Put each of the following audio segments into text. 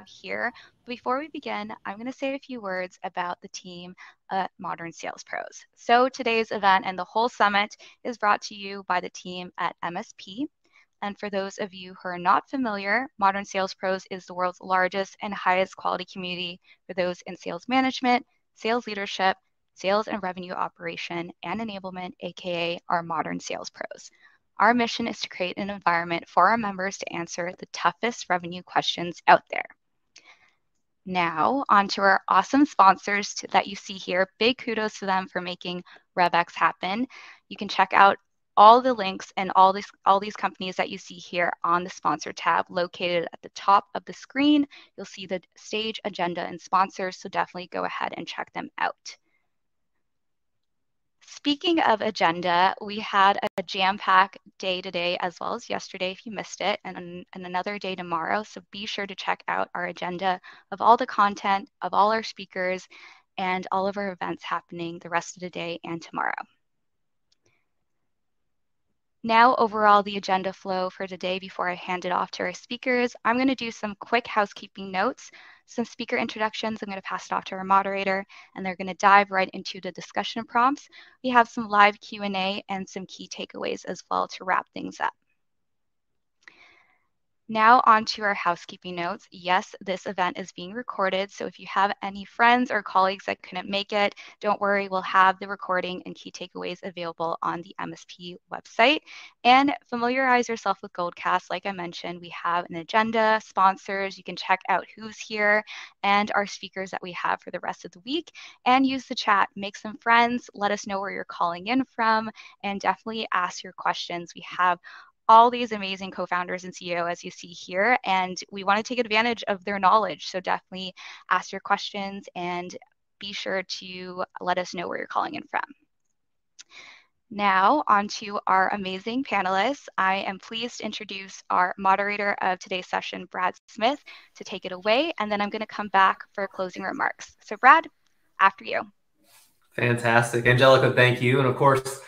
here. Before we begin, I'm going to say a few words about the team at Modern Sales Pros. So today's event and the whole summit is brought to you by the team at MSP. And for those of you who are not familiar, Modern Sales Pros is the world's largest and highest quality community for those in sales management, sales leadership, sales and revenue operation, and enablement, aka our Modern Sales Pros. Our mission is to create an environment for our members to answer the toughest revenue questions out there. Now, on to our awesome sponsors that you see here. Big kudos to them for making RevEx happen. You can check out all the links and all these companies that you see here on the sponsor tab located at the top of the screen. You'll see the stage, agenda, and sponsors, so definitely go ahead and check them out. Speaking of agenda, we had a jam-packed day today as well as yesterday if you missed it, and another day tomorrow. So be sure to check out our agenda of all the content, of all our speakers, and all of our events happening the rest of the day and tomorrow. Now, overall, the agenda flow for today before I hand it off to our speakers, I'm going to do some quick housekeeping notes, some speaker introductions. I'm going to pass it off to our moderator, and they're going to dive right into the discussion prompts. We have some live Q&A and some key takeaways as well to wrap things up. Now on to our housekeeping notes. Yes, this event is being recorded, so if you have any friends or colleagues that couldn't make it, don't worry, we'll have the recording and key takeaways available on the MSP website. And familiarize yourself with Goldcast. Like I mentioned, we have an agenda, sponsors, you can check out who's here, and our speakers that we have for the rest of the week. And use the chat, make some friends, let us know where you're calling in from, and definitely ask your questions. We have all these amazing co-founders and CEO as you see here, and we want to take advantage of their knowledge. So definitely ask your questions and be sure to let us know where you're calling in from. Now on to our amazing panelists. I am pleased to introduce our moderator of today's session, Brad Smith, to take it away, and then I'm going to come back for closing remarks. So Brad, after you. Fantastic. Angelica, thank you. And of course,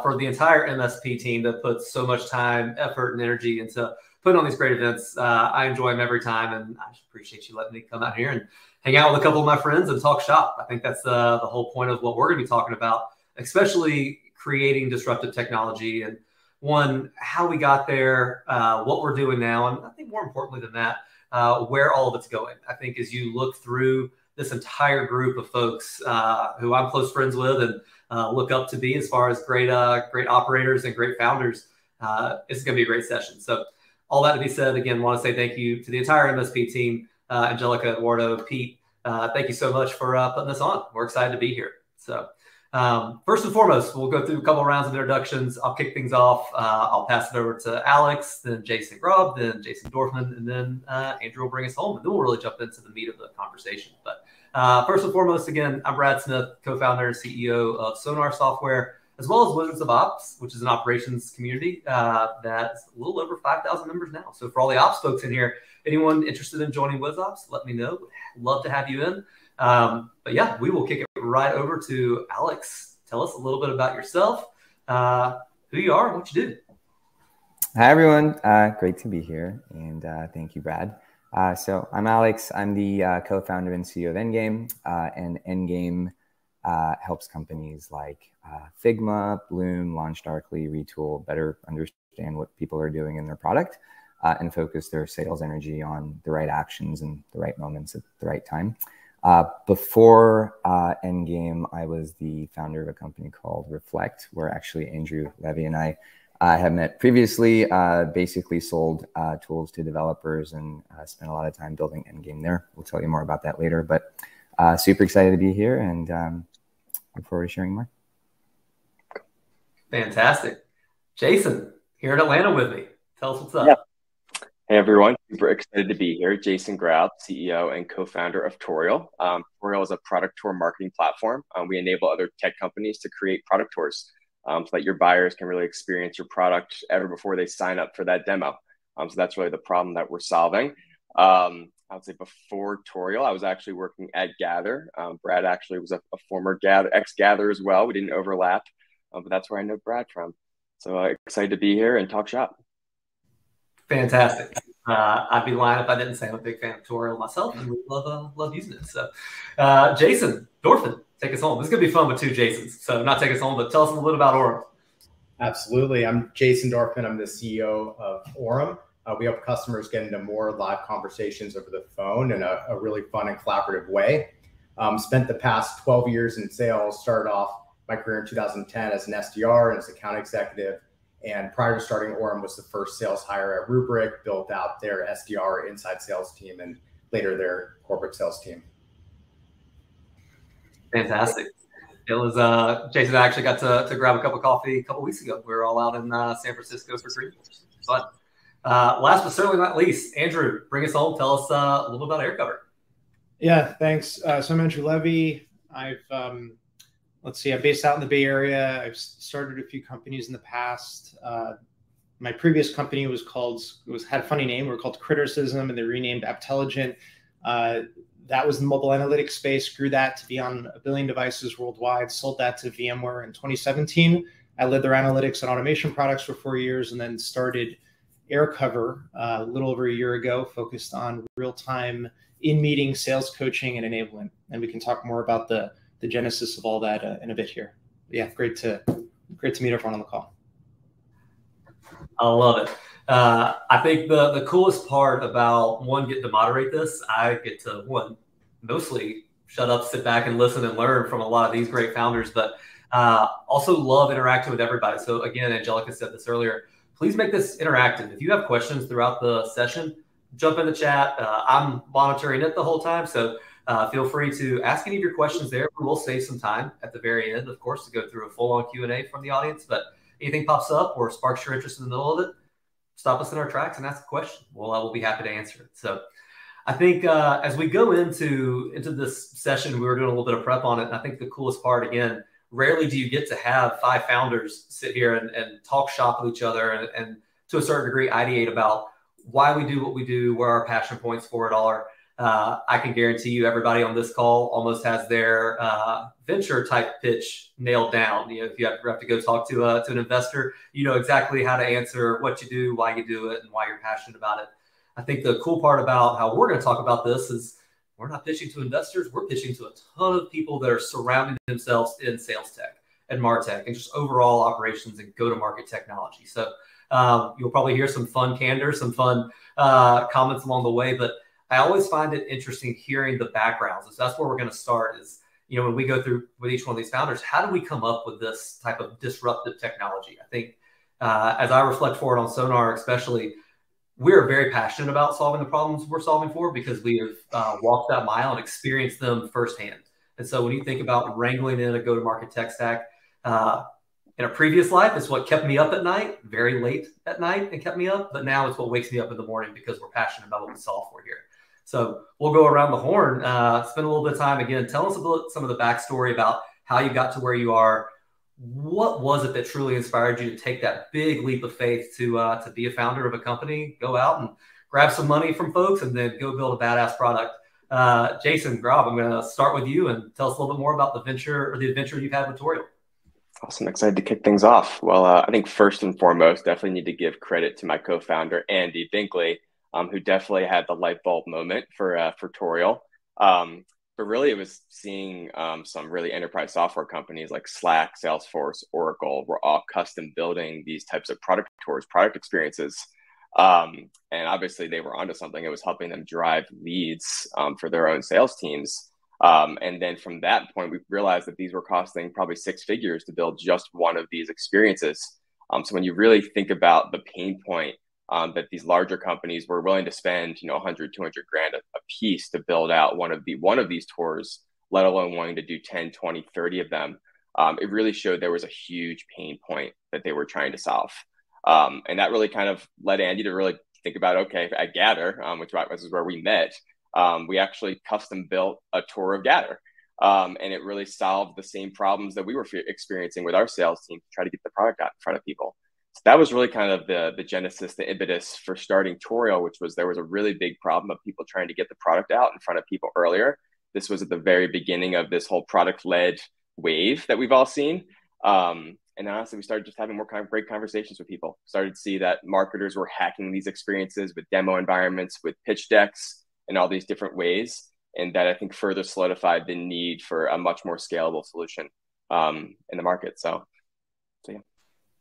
for the entire MSP team that puts so much time, effort, and energy into putting on these great events. I enjoy them every time, and I just appreciate you letting me come out here and hang out with a couple of my friends and talk shop. I think that's the whole point of what we're going to be talking about, especially creating disruptive technology and how we got there, what we're doing now, and I think more importantly than that, where all of it's going. I think as you look through this entire group of folks who I'm close friends with and look up to be as far as great operators and great founders, it's going to be a great session. So all that to be said, again, want to say thank you to the entire MSP team, Angelica, Eduardo, Pete. Thank you so much for putting this on. We're excited to be here. So first and foremost, we'll go through a couple of rounds of introductions. I'll kick things off. I'll pass it over to Alex, then Jason Grubb, then Jason Dorfman, and then Andrew will bring us home. And then we'll really jump into the meat of the conversation. But first and foremost, again, I'm Brad Smith, co-founder and CEO of Sonar Software, as well as Wizards of Ops, which is an operations community that's a little over 5,000 members now. So for all the ops folks in here, anyone interested in joining Wiz Ops, let me know. Love to have you in. But yeah, we will kick it right over to Alex. Tell us a little bit about yourself, who you are, and what you do. Hi, everyone. Great to be here. And thank you, Brad. So I'm Alex. I'm the co-founder and CEO of Endgame. And Endgame helps companies like Figma, Bloom, LaunchDarkly, Retool better understand what people are doing in their product and focus their sales energy on the right actions and the right moments at the right time. Before Endgame, I was the founder of a company called Reflect, where actually Andrew Levy and I have met previously, basically sold tools to developers and spent a lot of time building Endgame there. We'll tell you more about that later, but super excited to be here and look forward to sharing more. Fantastic. Jason, here in Atlanta with me. Tell us what's up. Yeah. Hey, everyone. Super excited to be here. Jason Grubb, CEO and co-founder of Toriel. Toriel is a product tour marketing platform. We enable other tech companies to create product tours so that your buyers can really experience your product ever before they sign up for that demo. So that's really the problem that we're solving. I would say before Toriel, I was actually working at Gather. Brad actually was a former ex-Gather as well. We didn't overlap, but that's where I know Brad from. So excited to be here and talk shop. Fantastic. I'd be lying if I didn't say I'm a big fan of Toriel myself, and we love using it. So, Jason Dorfin, take us home. This is going to be fun with two Jasons. So not take us home, but tell us a little bit about Orem. Absolutely. I'm Jason Dorfin. I'm the CEO of Orem. We help customers get into more live conversations over the phone in a really fun and collaborative way. Spent the past 12 years in sales, started off my career in 2010 as an SDR and as account executive. And prior to starting Orem was the first sales hire at Rubrik, built out their SDR inside sales team and later their corporate sales team. Fantastic. It was Jason and I actually got to grab a cup of coffee a couple weeks ago. We were all out in San Francisco for Dreamforce. Fun. Last but certainly not least, Andrew, bring us home. Tell us a little bit about AirCover. Yeah, thanks. So I'm Andrew Levy. I'm based out in the Bay Area. I've started a few companies in the past. My previous company had a funny name. We were called Criticism, and they renamed Apptelligent. That was the mobile analytics space, grew that to be on 1 billion devices worldwide, sold that to VMware in 2017. I led their analytics and automation products for 4 years and then started AirCover a little over a year ago, focused on real-time in-meeting sales coaching and enablement. And we can talk more about the genesis of all that in a bit here. But yeah, great to meet everyone on the call. I love it. I think the coolest part about getting to moderate this, I get to mostly shut up, sit back and listen and learn from a lot of these great founders, but also love interacting with everybody. So again, Angelica said this earlier, please make this interactive. If you have questions throughout the session, jump in the chat. I'm monitoring it the whole time. So feel free to ask any of your questions there. We will save some time at the very end, of course, to go through a full-on Q&A from the audience, but anything pops up or sparks your interest in the middle of it, stop us in our tracks and ask a question. We'll be happy to answer it. So I think as we go into this session, we were doing a little bit of prep on it. And I think the coolest part, again, rarely do you get to have 5 founders sit here and talk shop with each other and to a certain degree ideate about why we do what we do, where our passion points for it are. I can guarantee you everybody on this call almost has their venture type pitch nailed down. You know, if you have to go talk to an investor, you know exactly how to answer what you do, why you do it, and why you're passionate about it. I think the cool part about how we're going to talk about this is we're not pitching to investors. We're pitching to a ton of people that are surrounding themselves in sales tech and MarTech and just overall operations and go-to-market technology. So you'll probably hear some fun candor, some fun comments along the way, but I always find it interesting hearing the backgrounds. So that's where we're going to start is, you know, when we go through with each one of these founders, how do we come up with this type of disruptive technology? I think as I reflect forward on Sonar, especially, we're very passionate about solving the problems we're solving for because we have walked that mile and experienced them firsthand. And so when you think about wrangling in a go-to-market tech stack, in a previous life, it's what kept me up at night, very late at night and kept me up. But now it's what wakes me up in the morning because we're passionate about what we solve for here. So we'll go around the horn, spend a little bit of time. Again, tell us about some of the backstory about how you got to where you are. What was it that truly inspired you to take that big leap of faith to be a founder of a company, go out and grab some money from folks and then go build a badass product? Jason, Grob, I'm going to start with you and tell us a little bit more about the adventure you've had with Toriel. Awesome. Excited to kick things off. Well, I think first and foremost, definitely need to give credit to my co-founder, Andy Binkley, who definitely had the light bulb moment for Toriel. But really, it was seeing some really enterprise software companies like Slack, Salesforce, Oracle were all custom building these types of product tours, product experiences. And obviously, they were onto something. It was helping them drive leads for their own sales teams. And then from that point, we realized that these were costing probably 6 figures to build just one of these experiences. So when you really think about the pain point that these larger companies were willing to spend, 100, 200 grand a piece to build out one of these tours, let alone wanting to do 10, 20, 30 of them, it really showed there was a huge pain point that they were trying to solve. And that really kind of led Andy to really think about, okay, at Gather, which is where we met, we actually custom built a tour of Gather. And it really solved the same problems that we were experiencing with our sales team to try to get the product out in front of people. So that was really kind of the genesis, the impetus for starting Toriel, which was there was a really big problem of people trying to get the product out in front of people earlier. This was at the very beginning of this whole product-led wave that we've all seen. And And honestly, we started just having more great conversations with people. Started to see that marketers were hacking these experiences with demo environments, with pitch decks, and all these different ways. And that I think further solidified the need for a much more scalable solution in the market. So yeah.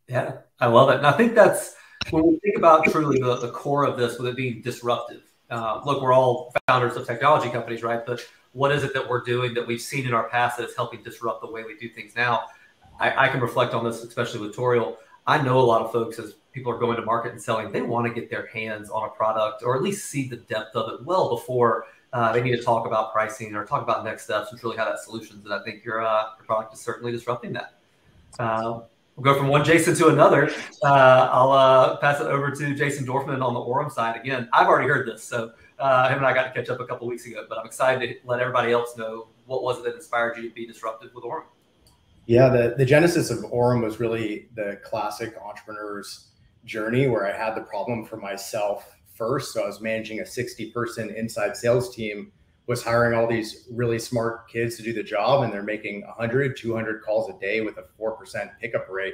Yeah, I love it. And I think that's when we think about truly the core of this, with it being disruptive. Look, we're all founders of technology companies, right? But what is it that we're doing that we've seen in our past that is helping disrupt the way we do things now? I can reflect on this, especially with Toriel. I know a lot of folks, as people are going to market and selling, they want to get their hands on a product or at least see the depth of it well before they need to talk about pricing or talk about next steps and truly how that solutions. And I think your product is certainly disrupting that. We'll go from one Jason to another. I'll pass it over to Jason Dorfman on the Orem side. Again, I've already heard this, so him and I got to catch up a couple of weeks ago, but I'm excited to let everybody else know what was it that inspired you to be disruptive with Orem. Yeah, the genesis of Orem was really the classic entrepreneur's journey where I had the problem for myself first. So I was managing a 60-person inside sales team, was hiring all these really smart kids to do the job, and they're making 100, 200 calls a day with a 4% pickup rate.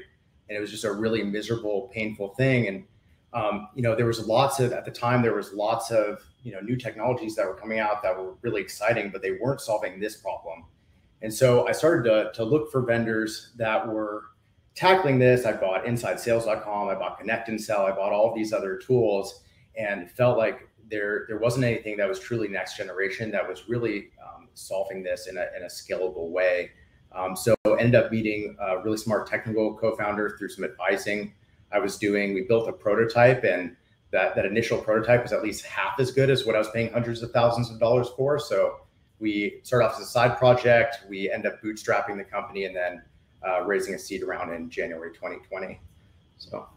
And it was just a really miserable, painful thing. And, there was lots of, at the time, there was lots of, new technologies that were coming out that were really exciting, but they weren't solving this problem. And so I started to look for vendors that were tackling this. I bought InsideSales.com, I bought Connect and Sell, I bought all of these other tools, and felt like there wasn't anything that was truly next generation that was really solving this in a scalable way. So ended up meeting a really smart technical co-founder through some advising I was doing. We built a prototype, and that initial prototype was at least half as good as what I was paying hundreds of thousands of dollars for. So we started off as a side project. We end up bootstrapping the company and then raising a seed round in January 2020. So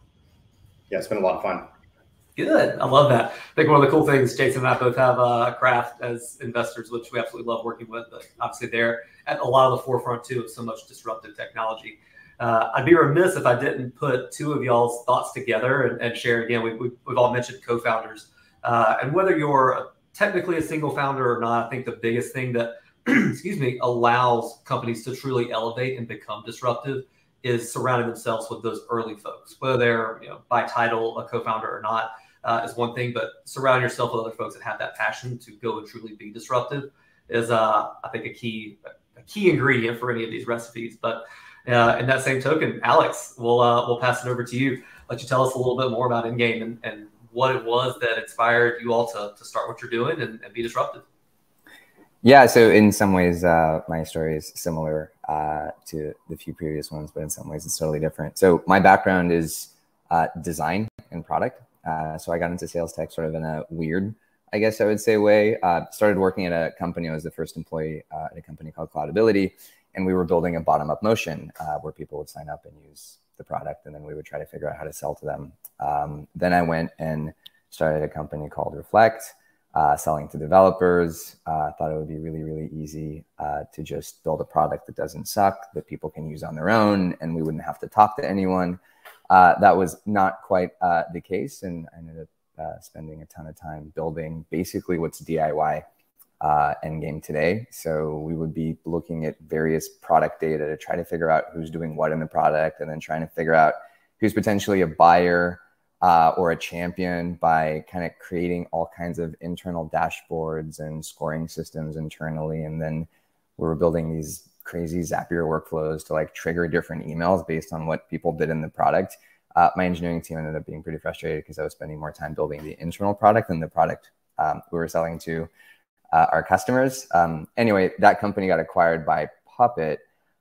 yeah, it's been a lot of fun. Good. I love that. I think one of the cool things, Jason and I both have a craft as investors, which we absolutely love working with. But obviously, they're at a lot of the forefront, too, of so much disruptive technology. I'd be remiss if I didn't put two of y'all's thoughts together and share. Again, we've all mentioned co-founders. And whether you're technically a single founder or not, I think the biggest thing that, allows companies to truly elevate and become disruptive is surrounding themselves with those early folks, whether they're by title a co-founder or not. Is one thing, but surround yourself with other folks that have that passion to go and truly be disruptive is, I think, a key ingredient for any of these recipes. But in that same token, Alex, we'll pass it over to you. Let you tell us a little bit more about Endgame and what it was that inspired you all to start what you're doing and be disruptive. Yeah, so in some ways, my story is similar to the few previous ones, but in some ways it's totally different. So my background is design and product. So I got into sales tech sort of in a weird, I guess I would say, way. Started working at a company. I was the first employee at a company called Cloudability, and we were building a bottom-up motion where people would sign up and use the product, and then we would try to figure out how to sell to them. Then I went and started a company called Reflect, selling to developers. Thought it would be really, really easy to just build a product that doesn't suck, that people can use on their own, and we wouldn't have to talk to anyone. That was not quite the case, and I ended up spending a ton of time building basically what's DIY Endgame today. So we would be looking at various product data to try to figure out who's doing what in the product, and then trying to figure out who's potentially a buyer or a champion by kind of creating all kinds of internal dashboards and scoring systems internally. And then we were building these crazy Zapier workflows to like trigger different emails based on what people did in the product. My engineering team ended up being pretty frustrated because I was spending more time building the internal product than the product we were selling to our customers. Anyway, that company got acquired by Puppet.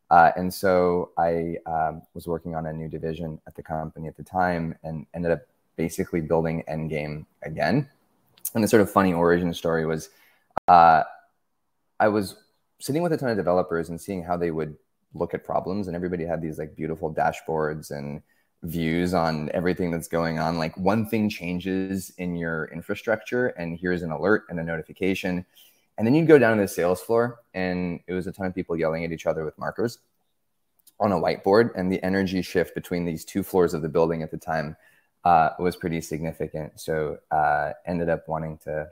And so I was working on a new division at the company at the time and ended up basically building Endgame again. And the sort of funny origin story was I was sitting with a ton of developers and seeing how they would look at problems, and everybody had these like beautiful dashboards and views on everything that's going on. Like one thing changes in your infrastructure and here's an alert and a notification. And then you'd go down to the sales floor and it was a ton of people yelling at each other with markers on a whiteboard. And the energy shift between these two floors of the building at the time was pretty significant. So ended up wanting to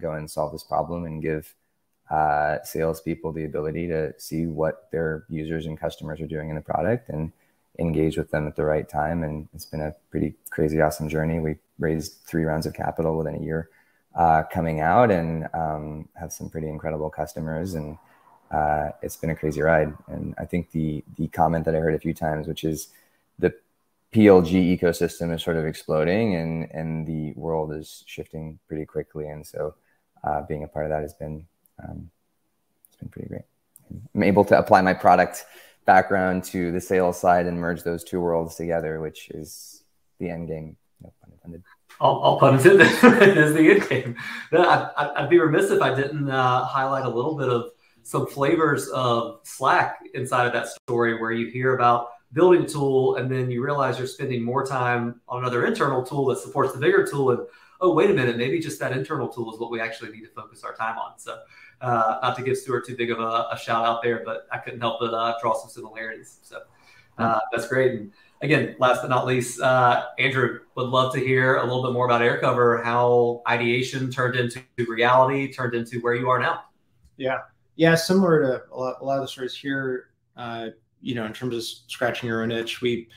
go and solve this problem and give salespeople the ability to see what their users and customers are doing in the product and engage with them at the right time. And it's been a pretty crazy, awesome journey. We raised 3 rounds of capital within a year coming out, and have some pretty incredible customers. And it's been a crazy ride. And I think the comment that I heard a few times, which is the PLG ecosystem is sort of exploding, and the world is shifting pretty quickly. And so being a part of that has been, it's been pretty great. I'm able to apply my product background to the sales side and merge those 2 worlds together, which is the end game. No pun intended. All pun intended. It is the end game. I'd be remiss if I didn't highlight a little bit of some flavors of Slack inside of that story, where you hear about building a tool and then you realize you're spending more time on another internal tool that supports the bigger tool. And oh, wait a minute, maybe just that internal tool is what we actually need to focus our time on. So not to give Stuart too big of a shout out there, but I couldn't help but draw some similarities. So that's great. And again, last but not least, Andrew, would love to hear a little bit more about AirCover, how ideation turned into reality, turned into where you are now. Yeah, similar to a lot of the stories here, in terms of scratching your own itch. We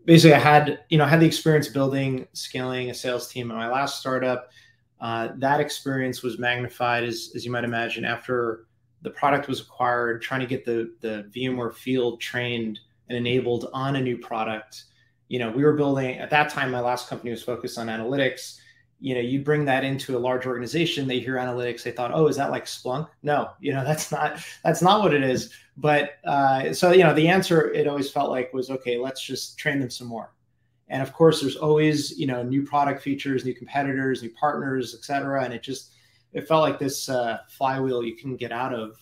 basically had the experience building, scaling a sales team at my last startup. That experience was magnified, as you might imagine, after the product was acquired, trying to get the VMware field trained and enabled on a new product. We were building, at that time, my last company was focused on analytics. You bring that into a large organization, they hear analytics, they thought, oh, is that like Splunk? No, that's not what it is. But so, the answer, it always felt like, was, okay, let's just train them some more. And of course, there's always, new product features, new competitors, new partners, et cetera. And it felt like this flywheel you couldn't get out of.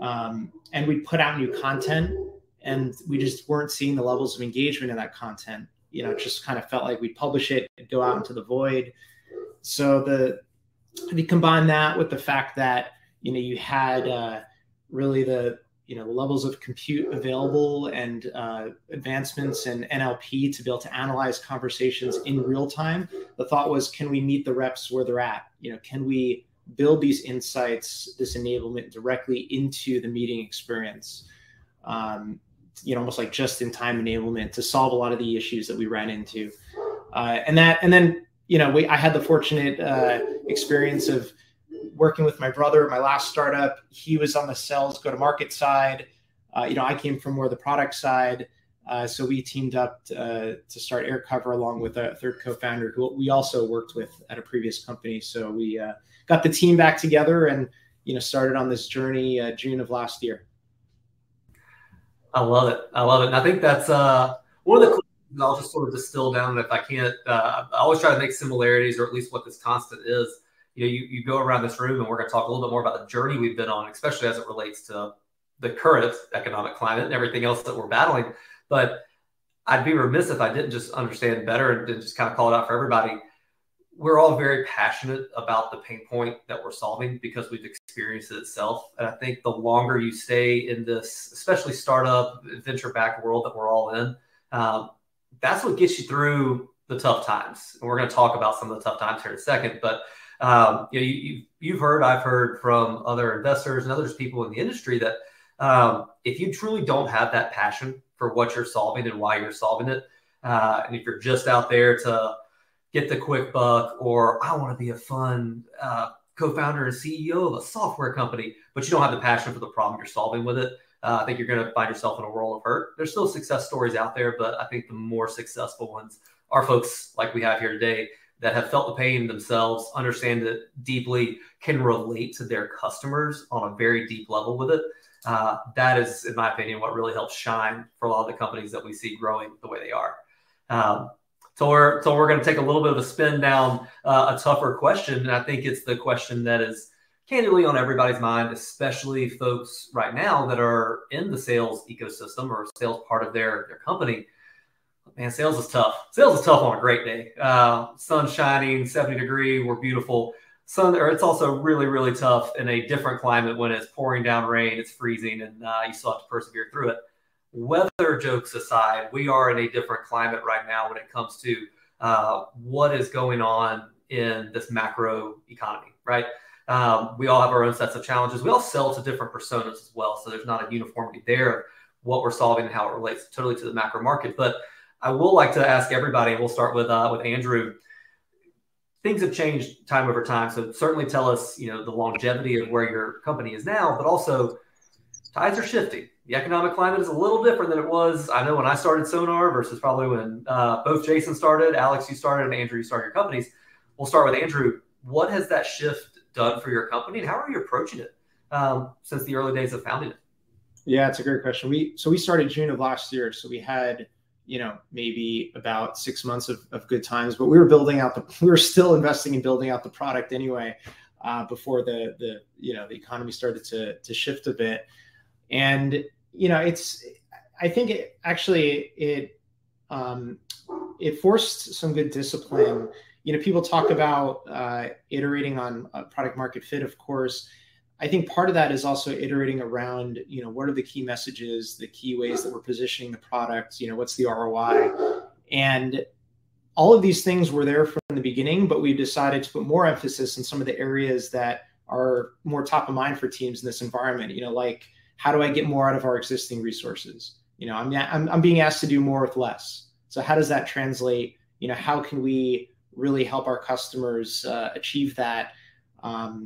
And we'd put out new content, and we just weren't seeing the levels of engagement in that content. It just kind of felt like we'd publish it, it'd go out into the void. So we combine that with the fact that, you had really the levels of compute available and advancements in NLP to be able to analyze conversations in real time. The thought was, can we meet the reps where they're at? Can we build these insights, this enablement directly into the meeting experience? Almost like just-in-time enablement to solve a lot of the issues that we ran into. And then I had the fortunate experience of working with my brother at my last startup. He was on the sales go-to-market side. I came from more the product side. So we teamed up to start AirCover along with a third co-founder who we also worked with at a previous company. So we got the team back together and started on this journey June of last year. I love it. And I think that's one of the cool things I'll just sort of distill down. If I can't, I always try to make similarities, or at least what this constant is. You go around this room, and we're going to talk a little bit more about the journey we've been on, especially as it relates to the current economic climate and everything else that we're battling. But I'd be remiss if I didn't just understand better and just kind of call it out for everybody. We're all very passionate about the pain point that we're solving because we've experienced it itself. And I think the longer you stay in this, especially startup, venture-backed world that we're all in, that's what gets you through the tough times. And we're going to talk about some of the tough times here in a second. But you've heard, I've heard from other investors and other people in the industry that if you truly don't have that passion for what you're solving and why you're solving it, and if you're just out there to get the quick buck, or I want to be a fun co-founder and CEO of a software company, but you don't have the passion for the problem you're solving with it, I think you're going to find yourself in a world of hurt. There's still success stories out there, but I think the more successful ones are folks like we have here today that have felt the pain themselves, understand it deeply, can relate to their customers on a very deep level with it. That is, in my opinion, what really helps shine for a lot of the companies that we see growing the way they are. So we're going to take a little bit of a spin down a tougher question. And I think it's the question that is candidly on everybody's mind, especially folks right now that are in the sales ecosystem or sales part of their company. Man, sales is tough. Sales is tough on a great day. Sun's shining, 70 degrees, we're beautiful. It's also really, really tough in a different climate when it's pouring down rain, it's freezing, and you still have to persevere through it. Weather jokes aside, we are in a different climate right now when it comes to what is going on in this macro economy, right? We all have our own sets of challenges. We all sell to different personas as well, so there's not a uniformity there what we're solving and how it relates totally to the macro market. But I will like to ask everybody, and we'll start with Andrew. Things have changed time over time. So certainly tell us, the longevity of where your company is now, but also tides are shifting. The economic climate is a little different than it was, I know, when I started Sonar versus probably when both Jason started, Alex, you started, and Andrew, you started your companies. We'll start with Andrew. What has that shift done for your company, and how are you approaching it since the early days of founding it? Yeah, it's a great question. We started June of last year. So we had, maybe about 6 months of good times, but we were still investing in building out the product anyway, before the economy started to shift a bit. And, I think it forced some good discipline. People talk about iterating on product market fit, of course. I think part of that is also iterating around, what are the key messages, the key ways that we're positioning the product, what's the ROI. And all of these things were there from the beginning, but we've decided to put more emphasis in some of the areas that are more top of mind for teams in this environment, like how do I get more out of our existing resources? I'm being asked to do more with less. So how does that translate? How can we really help our customers achieve that? Can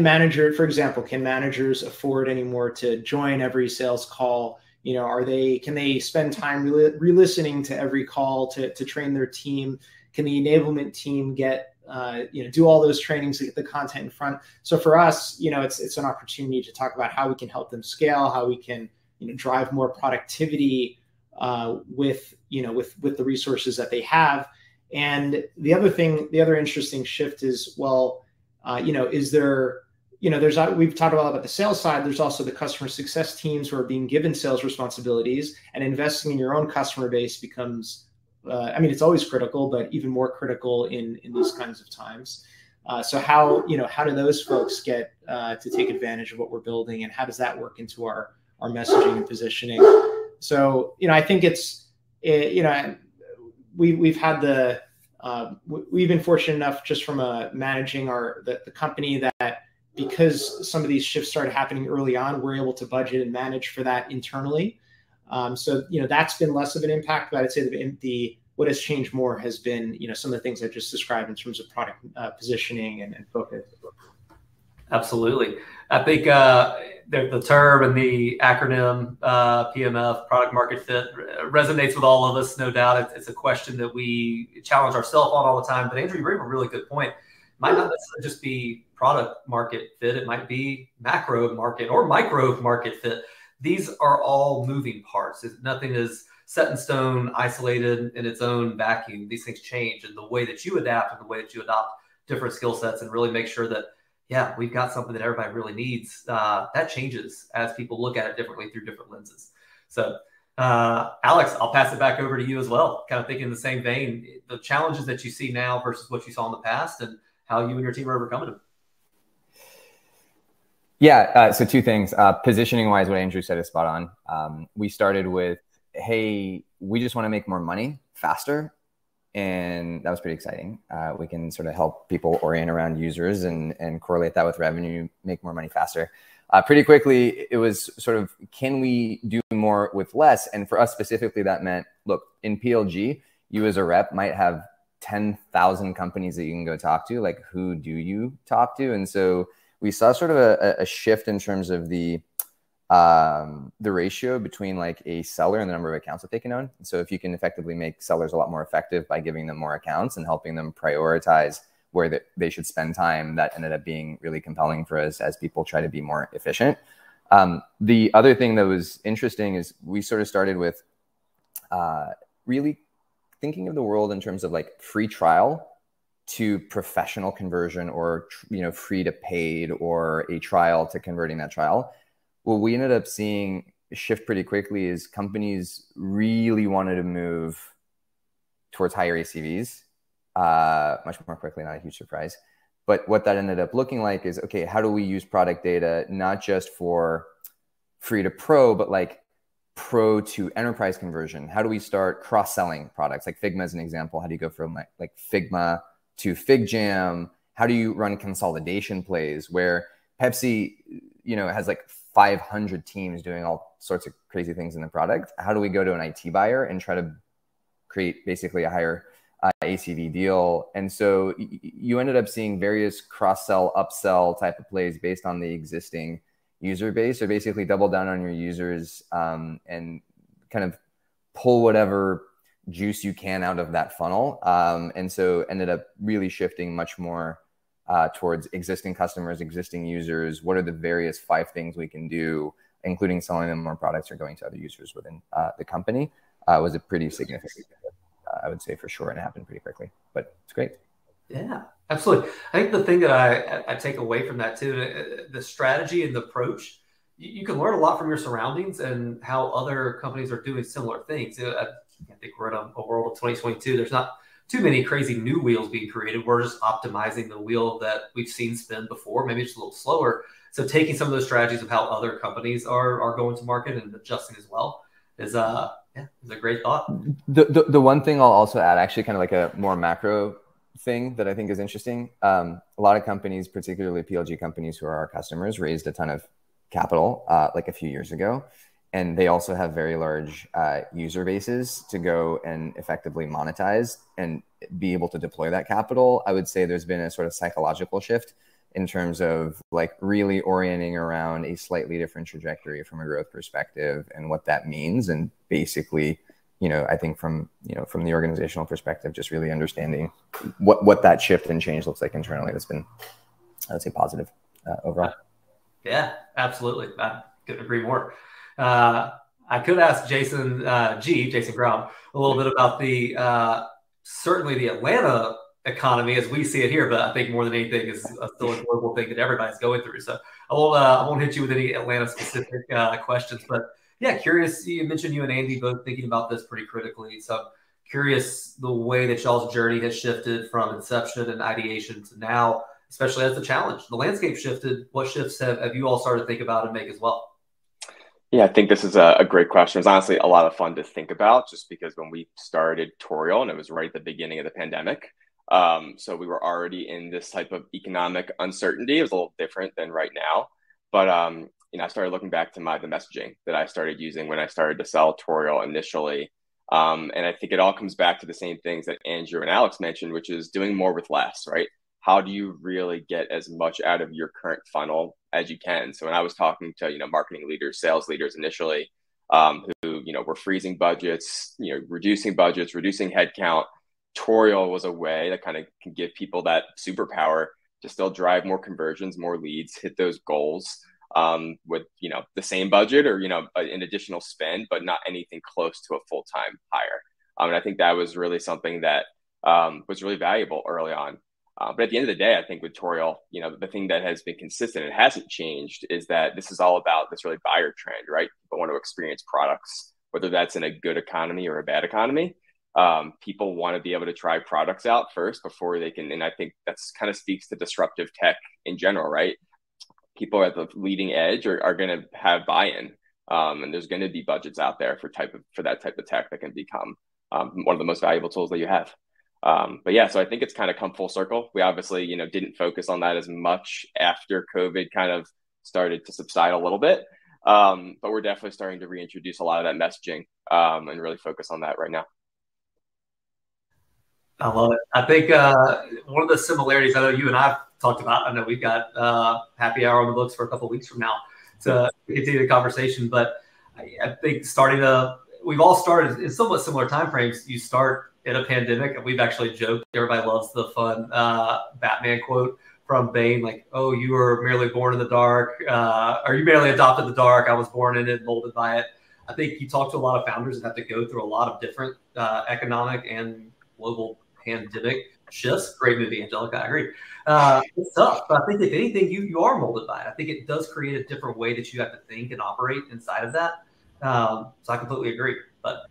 managers afford anymore to join every sales call? Can they spend time re-listening to every call to train their team? Can the enablement team do all those trainings to get the content in front? So for us, it's an opportunity to talk about how we can help them scale, how we can, drive more productivity with the resources that they have. And the other interesting shift is, we've talked a lot about the sales side. There's also the customer success teams who are being given sales responsibilities, and investing in your own customer base becomes, it's always critical, but even more critical in these kinds of times. So how do those folks get to take advantage of what we're building, and how does that work into our messaging and positioning? So, I think we've been fortunate enough just from managing the company that because some of these shifts started happening early on, we're able to budget and manage for that internally. So, that's been less of an impact, but I'd say what has changed more has been, some of the things I just described in terms of product positioning and focus. Absolutely. I think the term and the acronym PMF, product market fit, resonates with all of us, no doubt. It's a question that we challenge ourselves on all the time. But Andrew, you bring up a really good point. It might not necessarily just be product market fit. It might be macro market or micro market fit. These are all moving parts. Nothing is set in stone, isolated in its own vacuum. These things change, and the way that you adapt and the way that you adopt different skill sets and really make sure that, yeah, we've got something that everybody really needs, that changes as people look at it differently through different lenses. So, Alex, I'll pass it back over to you as well, kind of thinking in the same vein, the challenges that you see now versus what you saw in the past and how you and your team are overcoming them. Yeah, so two things. Positioning wise, what Andrew said is spot on. We started with, hey, we just want to make more money faster. And that was pretty exciting. We can sort of help people orient around users and correlate that with revenue, make more money faster. Pretty quickly, it was sort of, can we do more with less? And for us specifically, that meant, look, in PLG, you as a rep might have 10,000 companies that you can go talk to. Like, who do you talk to? And so we saw sort of a shift in terms of the ratio between like a seller and the number of accounts that they can own. So if you can effectively make sellers a lot more effective by giving them more accounts and helping them prioritize where they should spend time, that ended up being really compelling for us as people try to be more efficient. The other thing that was interesting is we sort of started with really thinking of the world in terms of like free trial to professional conversion, or free to paid, or a trial to converting that trial. What we ended up seeing shift pretty quickly is companies really wanted to move towards higher ACVs much more quickly, not a huge surprise. But what that ended up looking like is, okay, how do we use product data, not just for free to pro, but like pro to enterprise conversion? How do we start cross-selling products? Like Figma is an example. How do you go from like Figma to FigJam? How do you run consolidation plays where Pepsi has like 500 teams doing all sorts of crazy things in the product. How do we go to an IT buyer and try to create basically a higher ACV deal? And so you ended up seeing various cross-sell, upsell type of plays based on the existing user base, or basically double down on your users and kind of pull whatever juice you can out of that funnel. And so ended up really shifting much more towards existing customers, existing users. What are the various 5 things we can do, including selling them more products or going to other users within the company, was a pretty significant, I would say, for sure, and it happened pretty quickly, but it's great. Yeah, absolutely. I think the thing that I take away from that too, the strategy and the approach, you can learn a lot from your surroundings and how other companies are doing similar things. I think we're in a world of 2022. There's not too many crazy new wheels being created. We're just optimizing the wheel that we've seen spin before, maybe just a little slower. So taking some of those strategies of how other companies are going to market and adjusting as well is a great thought. The one thing I'll also add, actually kind of like a more macro thing that I think is interesting. A lot of companies, particularly PLG companies who are our customers, raised a ton of capital like a few years ago. And they also have very large user bases to go and effectively monetize and be able to deploy that capital. I would say there's been a sort of psychological shift in terms of like really orienting around a slightly different trajectory from a growth perspective and what that means. And basically, I think from the organizational perspective, just really understanding what that shift and change looks like internally. That's been, I would say, positive overall. Yeah, absolutely. I couldn't agree more. I could ask Jason Grout, a little bit about the certainly the Atlanta economy as we see it here, but I think more than anything is still a global thing that everybody's going through. So I won't hit you with any Atlanta specific questions, but yeah, curious. You mentioned you and Andy both thinking about this pretty critically. So curious the way that y'all's journey has shifted from inception and ideation to now, especially as the challenge. The landscape shifted. What shifts have you all started to think about and make as well? Yeah, I think this is a great question. It's honestly a lot of fun to think about, just because when we started Toriel, and it was right at the beginning of the pandemic, so we were already in this type of economic uncertainty. It was a little different than right now, but I started looking back to the messaging that I started using when I started to sell Toriel initially, and I think it all comes back to the same things that Andrew and Alex mentioned, which is doing more with less, right? How do you really get as much out of your current funnel as you can? So when I was talking to, marketing leaders, sales leaders initially, who, were freezing budgets, reducing budgets, reducing headcount, Toriel was a way that kind of can give people that superpower to still drive more conversions, more leads, hit those goals with, the same budget or, an additional spend, but not anything close to a full-time hire. And I think that was really something that was really valuable early on. But at the end of the day, I think with Toriel, the thing that has been consistent and hasn't changed is that this is all about this really buyer trend, right? People want to experience products, whether that's in a good economy or a bad economy. People want to be able to try products out first before they can. And I think that's kind of speaks to disruptive tech in general, right? People at the leading edge are going to have buy-in, and there's going to be budgets out there for that type of tech that can become one of the most valuable tools that you have. But yeah, so I think it's kind of come full circle. We obviously, didn't focus on that as much after COVID kind of started to subside a little bit. But we're definitely starting to reintroduce a lot of that messaging and really focus on that right now. I love it. I think one of the similarities I know you and I've talked about, I know we've got happy hour on the books for a couple of weeks from now to continue the conversation. But I think we've all started in somewhat similar timeframes. You start in a pandemic, and we've actually joked, everybody loves the fun Batman quote from Bane, like, "Oh, you were merely born in the dark, or you merely adopted the dark. I was born in it, molded by it." I think you talk to a lot of founders that have to go through a lot of different economic and global pandemic shifts. Great movie, Angelica, I agree. It's tough, but I think if anything, you are molded by it. I think it does create a different way that you have to think and operate inside of that. So I completely agree. But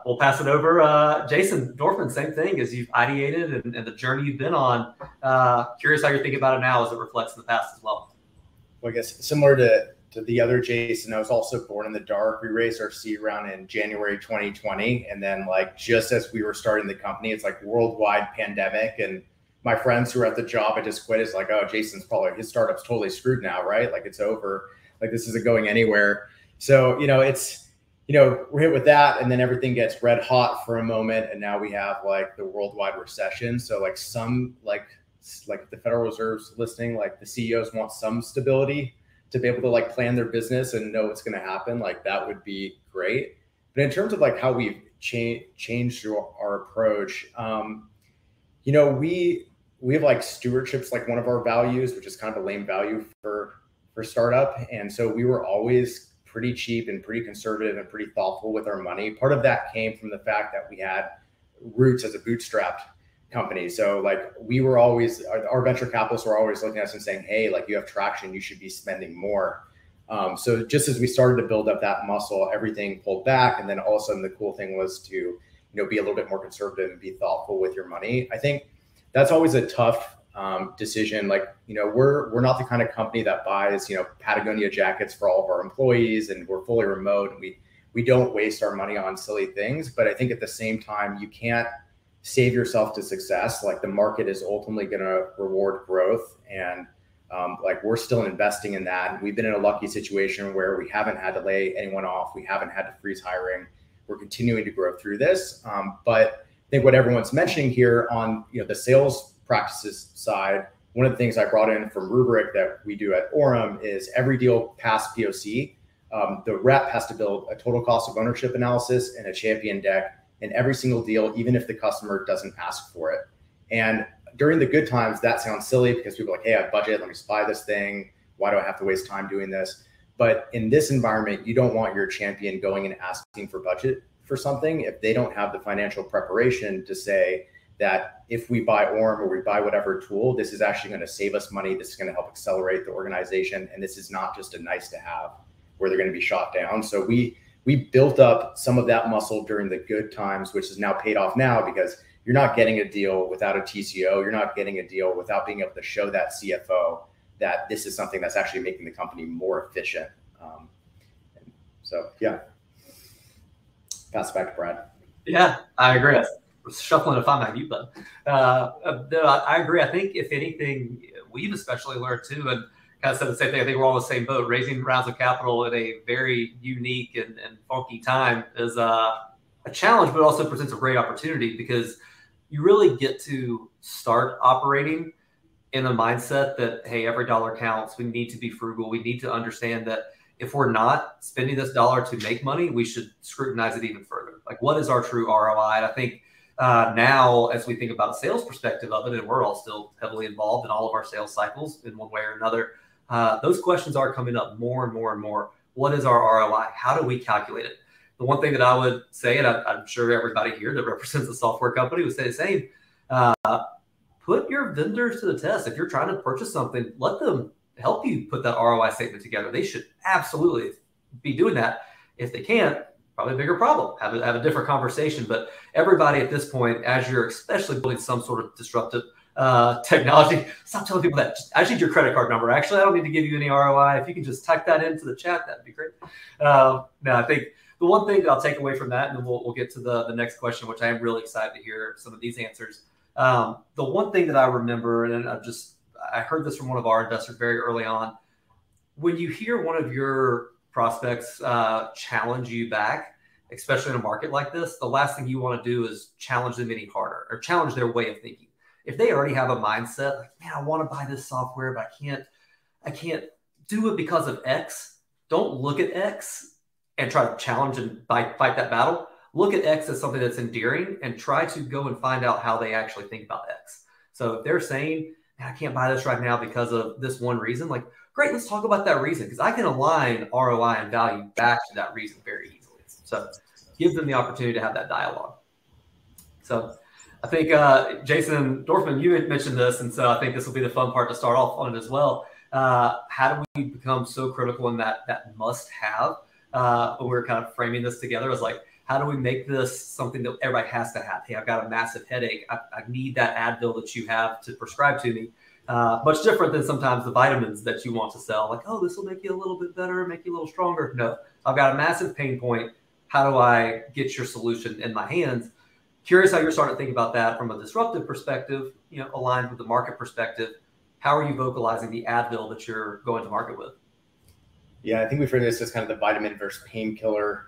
we'll pass it over. Jason Dorfman, same thing as you've ideated and the journey you've been on. Curious how you're thinking about it now as it reflects in the past as well. Well, I guess similar to the other Jason, I was also born in the dark. We raised our seed round in January 2020. And then just as we were starting the company, it's like worldwide pandemic. And my friends who are at the job I just quit is like, oh, Jason's probably, his startup's totally screwed now, right? Like it's over. Like this isn't going anywhere. So, it's, we're hit with that, and then everything gets red hot for a moment, and now we have like the worldwide recession. So like like the Federal Reserve's listening, like the CEOs want some stability to be able to like plan their business and know what's going to happen. Like that would be great. But in terms of like how we've changed our approach, we have like stewardship's like one of our values, which is kind of a lame value for startup. And so we were always pretty cheap and pretty conservative and pretty thoughtful with our money. Part of that came from the fact that we had roots as a bootstrapped company. So like we were always, our venture capitalists were always looking at us and saying, hey, like you have traction, you should be spending more. So just as we started to build up that muscle, everything pulled back. And then all of a sudden the cool thing was to, be a little bit more conservative and be thoughtful with your money. I think that's always a tough decision. Like, we're not the kind of company that buys, Patagonia jackets for all of our employees, and we're fully remote, and we don't waste our money on silly things. But I think at the same time, you can't save yourself to success. Like the market is ultimately going to reward growth. And like we're still investing in that. And we've been in a lucky situation where we haven't had to lay anyone off. We haven't had to freeze hiring. We're continuing to grow through this. But I think what everyone's mentioning here on the sales practices side, one of the things I brought in from Rubrik that we do at Orem is every deal past POC, the rep has to build a total cost of ownership analysis and a champion deck in every single deal, even if the customer doesn't ask for it. And during the good times, that sounds silly because people are like, hey, I have budget, let me just buy this thing. Why do I have to waste time doing this? But in this environment, you don't want your champion going and asking for budget for something if they don't have the financial preparation to say that if we buy Orem or we buy whatever tool, this is actually going to save us money. This is going to help accelerate the organization. And this is not just a nice to have where they're going to be shot down. So we built up some of that muscle during the good times, which is now paid off now because you're not getting a deal without a TCO. You're not getting a deal without being able to show that CFO that this is something that's actually making the company more efficient. So yeah, pass it back to Brad. Yeah, I agree. I was shuffling to find my mute button. I agree. I think if anything, we've especially learned too, and kind of said the same thing. I think we're all in the same boat. Raising rounds of capital at a very unique and funky time is a challenge, but also presents a great opportunity because you really get to start operating in a mindset that, hey, every dollar counts. We need to be frugal. We need to understand that if we're not spending this dollar to make money, we should scrutinize it even further. Like, what is our true ROI? And I think now, as we think about a sales perspective of it, and we're all still heavily involved in all of our sales cycles in one way or another, those questions are coming up more and more and more. What is our ROI? How do we calculate it? The one thing that I would say, and I'm sure everybody here that represents a software company would say the same, put your vendors to the test. If you're trying to purchase something, let them help you put that ROI statement together. They should absolutely be doing that. If they can't, probably a bigger problem. Have a different conversation. But everybody at this point, as you're especially building some sort of disruptive technology, stop telling people that. I just need your credit card number. Actually, I don't need to give you any ROI. If you can just type that into the chat, that'd be great. No, I think the one thing that I'll take away from that, and then we'll get to the next question, which I am really excited to hear some of these answers. The one thing that I remember, and I heard this from one of our investors very early on, when you hear one of your prospects challenge you back, especially in a market like this, the last thing you want to do is challenge them any harder or challenge their way of thinking. If they already have a mindset like, man, I want to buy this software, but I can't do it because of X. Don't look at X and try to challenge and fight that battle. Look at X as something that's endearing and try to go and find out how they actually think about X. So if they're saying, man, I can't buy this right now because of this one reason, like, great, let's talk about that reason, because I can align ROI and value back to that reason very easily. So give them the opportunity to have that dialogue. So I think Jason Dorfman, you had mentioned this, and so I think this will be the fun part to start off on it as well. How do we become so critical in that must-have? When we were kind of framing this together, it was like, how do we make this something that everybody has to have? Hey, I've got a massive headache. I need that Advil that you have to prescribe to me. Much different than sometimes the vitamins that you want to sell. Like, oh, this will make you a little bit better, make you a little stronger. No, I've got a massive pain point. How do I get your solution in my hands? Curious how you're starting to think about that from a disruptive perspective, aligned with the market perspective. How are you vocalizing the Advil that you're going to market with? Yeah, I think we've heard this as kind of the vitamin versus painkiller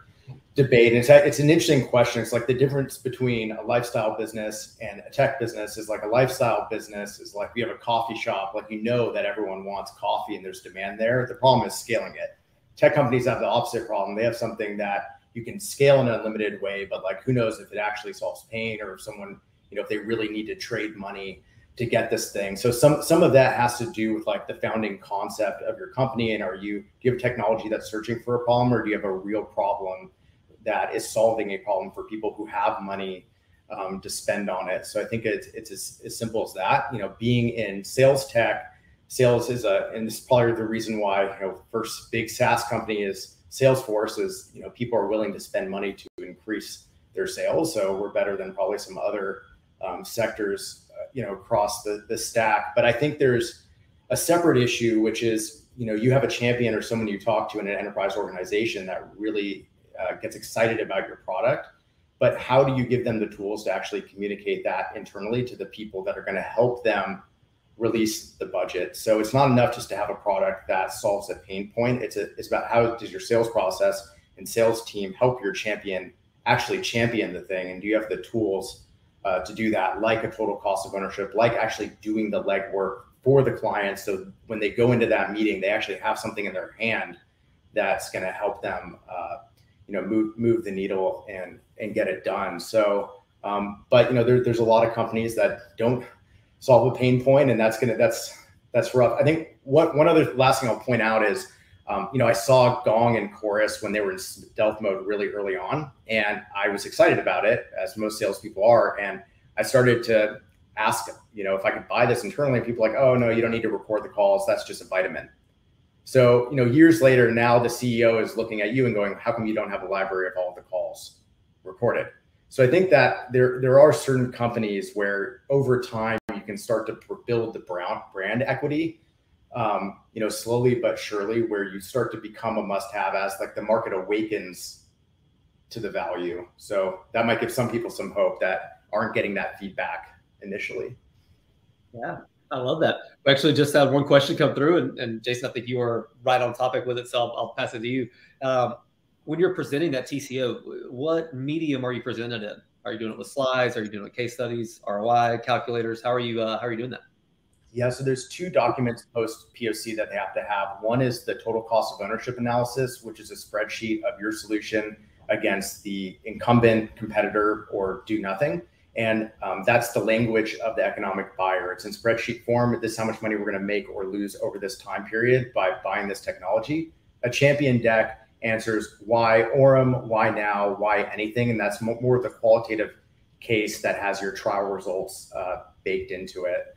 debate. And it's an interesting question. It's like the difference between a lifestyle business and a tech business is like a lifestyle business is like we have a coffee shop, like that everyone wants coffee and there's demand there. The problem is scaling it. Tech companies have the opposite problem. They have something that you can scale in an unlimited way, but like who knows if it actually solves pain or if someone, if they really need to trade money to get this thing. So some of that has to do with like the founding concept of your company. And do you have technology that's searching for a problem, or do you have a real problem that is solving a problem for people who have money to spend on it? So I think it's as simple as that. Being in sales tech, sales is and this is probably the reason why first big SaaS company is Salesforce is people are willing to spend money to increase their sales. So we're better than probably some other sectors across the stack. But I think there's a separate issue, which is you have a champion or someone you talk to in an enterprise organization that really gets excited about your product, but how do you give them the tools to actually communicate that internally to the people that are going to help them release the budget? So it's not enough just to have a product that solves a pain point. It's about how does your sales process and sales team help your champion actually champion the thing, and do you have the tools to do that, like a total cost of ownership, like actually doing the legwork for the client, so when they go into that meeting, they actually have something in their hand that's going to help them move the needle and get it done. So but there's a lot of companies that don't solve a pain point, and that's rough. I think one other last thing I'll point out is I saw Gong and Chorus when they were in stealth mode really early on, and I was excited about it, as most salespeople are. And I started to ask, if I could buy this internally. And people are like, oh no, you don't need to record the calls. That's just a vitamin. So, years later, now the CEO is looking at you and going, how come you don't have a library of all of the calls recorded? So I think that there are certain companies where over time you can start to build the brand equity, slowly but surely, where you start to become a must-have as like the market awakens to the value. So that might give some people some hope that aren't getting that feedback initially. Yeah, I love that. We actually just had one question come through, and Jason, I think you are right on topic with it, so I'll pass it to you. When you're presenting that TCO, what medium are you presenting in? Are you doing it with slides? Are you doing it with case studies, ROI calculators? How are you doing that? Yeah, so there's two documents post POC that they have to have. One is the total cost of ownership analysis, which is a spreadsheet of your solution against the incumbent competitor or do nothing. And that's the language of the economic buyer. It's in spreadsheet form. This is how much money we're going to make or lose over this time period by buying this technology. A champion deck answers why Orem, why now, why anything. And that's more of the qualitative case that has your trial results baked into it.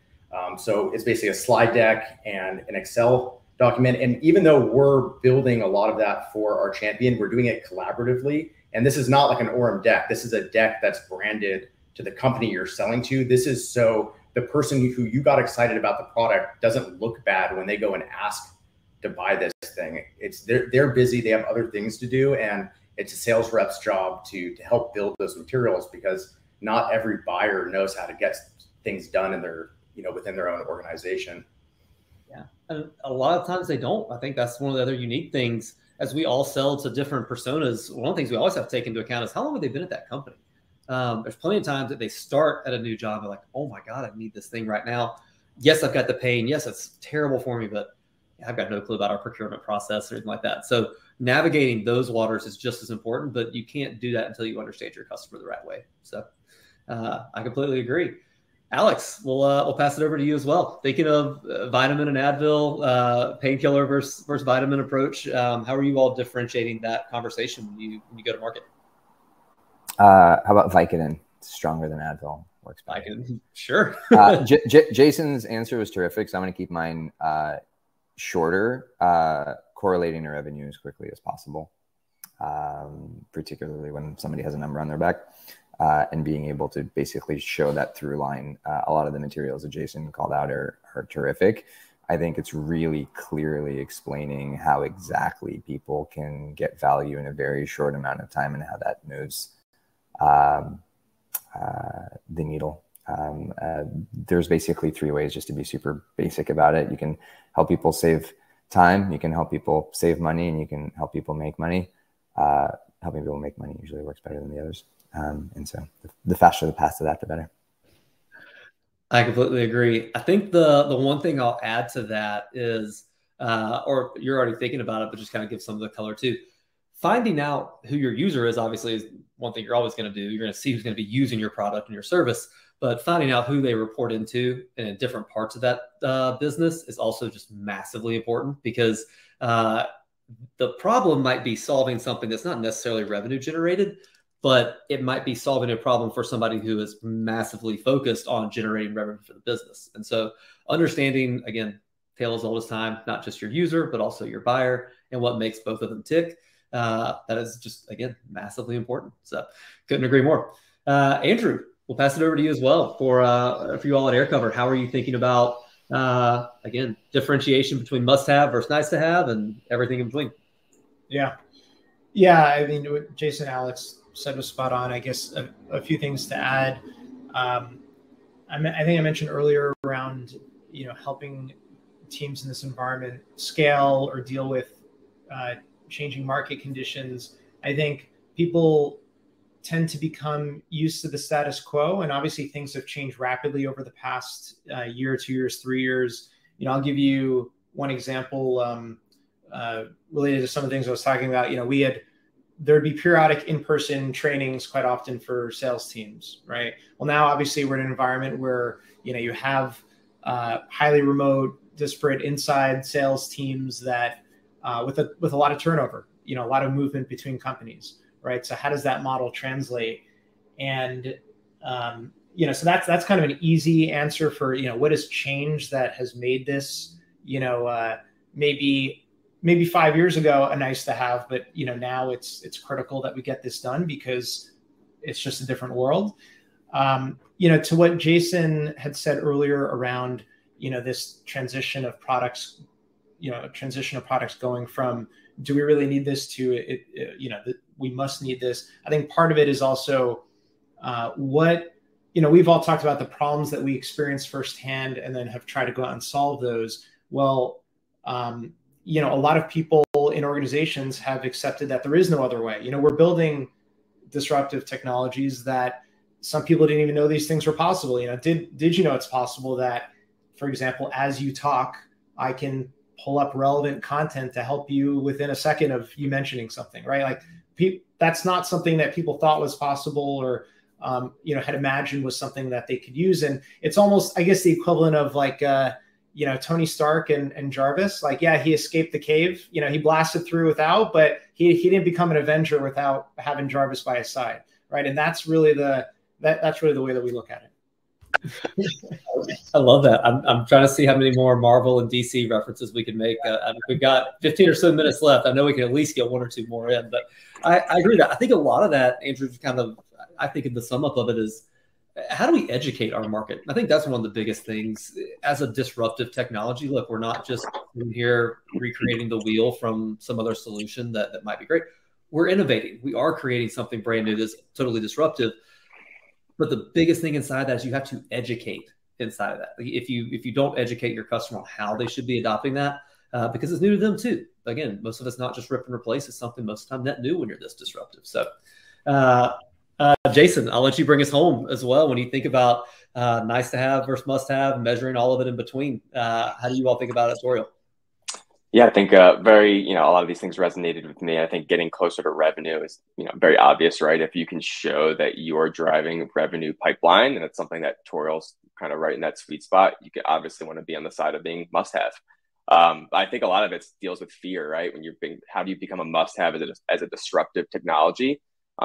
So it's basically a slide deck and an Excel document. And even though we're building a lot of that for our champion, we're doing it collaboratively. And this is not like an Orem deck. This is a deck that's branded to the company you're selling to. This is so the person who you got excited about the product doesn't look bad when they go and ask to buy this thing. They're busy, they have other things to do, and it's a sales rep's job to help build those materials, because not every buyer knows how to get things done in their within their own organization. Yeah, and a lot of times they don't. I think that's one of the other unique things. As we all sell to different personas, one of the things we always have to take into account is how long have they been at that company? There's plenty of times that they start at a new job and like, oh my God, I need this thing right now. Yes, I've got the pain. Yes, it's terrible for me, but I've got no clue about our procurement process or anything like that. So navigating those waters is just as important, but you can't do that until you understand your customer the right way. So I completely agree. Alex, we'll pass it over to you as well. Thinking of vitamin and Advil, painkiller versus vitamin approach, how are you all differentiating that conversation when you go to market? How about Vicodin? It's stronger than Advil. Works better. Vicodin, sure. Jason's answer was terrific, so I'm going to keep mine shorter, correlating to revenue as quickly as possible, particularly when somebody has a number on their back, and being able to basically show that through line. A lot of the materials that Jason called out are terrific. I think it's really clearly explaining how exactly people can get value in a very short amount of time and how that moves the needle. There's basically 3 ways, just to be super basic about it. You can help people save time, you can help people save money, and you can help people make money. Helping people make money usually works better than the others. And so the faster the path to that, the better. I completely agree. I think the one thing I'll add to that is, or you're already thinking about it, but just kind of give some of the color too. Finding out who your user is obviously is one thing you're always going to do. You're going to see who's going to be using your product and your service, but finding out who they report into and in different parts of that business is also just massively important, because the problem might be solving something that's not necessarily revenue generated, but it might be solving a problem for somebody who is massively focused on generating revenue for the business. And so understanding, again, tale as old as time, not just your user, but also your buyer and what makes both of them tick. That is just, again, massively important. So couldn't agree more. Andrew, we'll pass it over to you as well for you all at AirCover. How are you thinking about, again, differentiation between must-have versus nice-to-have and everything in between? Yeah. I mean, what Jason, Alex said was spot on. I guess a few things to add. I think I mentioned earlier around, helping teams in this environment scale or deal with changing market conditions. I think people tend to become used to the status quo, and obviously things have changed rapidly over the past year, 2 years, 3 years. I'll give you one example related to some of the things I was talking about. There'd be periodic in-person trainings quite often for sales teams, right? Well, now obviously we're in an environment where you have highly remote, disparate inside sales teams that with a lot of turnover, a lot of movement between companies, right? So how does that model translate? And so that's kind of an easy answer for what has changed that has made this maybe 5 years ago a nice to have, but now it's critical that we get this done because it's just a different world. To what Jason had said earlier around this transition of products, going from do we really need this to we must need this. I think part of it is also we've all talked about the problems that we experience firsthand and then have tried to go out and solve those. Well, a lot of people in organizations have accepted that there is no other way. We're building disruptive technologies that some people didn't even know these things were possible. Did you know it's possible that, for example, as you talk, I can pull up relevant content to help you within a second of you mentioning something, right? Like that's not something that people thought was possible or, had imagined was something that they could use. And it's almost, I guess, the equivalent of like, Tony Stark and Jarvis. Like, yeah, he escaped the cave. He blasted through without, but he didn't become an Avenger without having Jarvis by his side, right? And that's really that's really the way that we look at it. I love that. I'm trying to see how many more Marvel and DC references we can make. We've got 15 or so minutes left. I know we can at least get 1 or 2 more in, but I agree with that. I think a lot of that, Andrew, I think the sum up of it is, how do we educate our market? I think that's one of the biggest things as a disruptive technology. Look, we're not just in here recreating the wheel from some other solution that might be great. We're innovating. We are creating something brand new that's totally disruptive. But the biggest thing inside that is you have to educate inside of that. If you don't educate your customer on how they should be adopting that, because it's new to them too. Again, most of it's not just rip and replace. It's something most of the time net new when you're this disruptive. So, Jason, I'll let you bring us home as well. When you think about nice to have versus must have, measuring all of it in between, how do you all think about it, Toriel? Yeah, I think a lot of these things resonated with me. I think getting closer to revenue is, very obvious, right? If you can show that you are driving revenue pipeline, and it's something that Toriel's kind of right in that sweet spot, you could obviously want to be on the side of being must have. I think a lot of it deals with fear, right? How do you become a must have as a disruptive technology?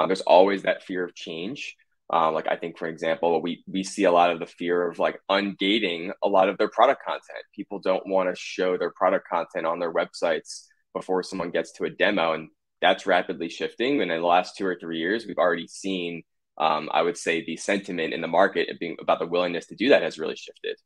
There's always that fear of change. Like I think, for example, we see a lot of the fear of like ungating a lot of their product content. People don't want to show their product content on their websites before someone gets to a demo, and that's rapidly shifting. And in the last 2 or 3 years, we've already seen, I would say, the sentiment in the market about the willingness to do that has really shifted.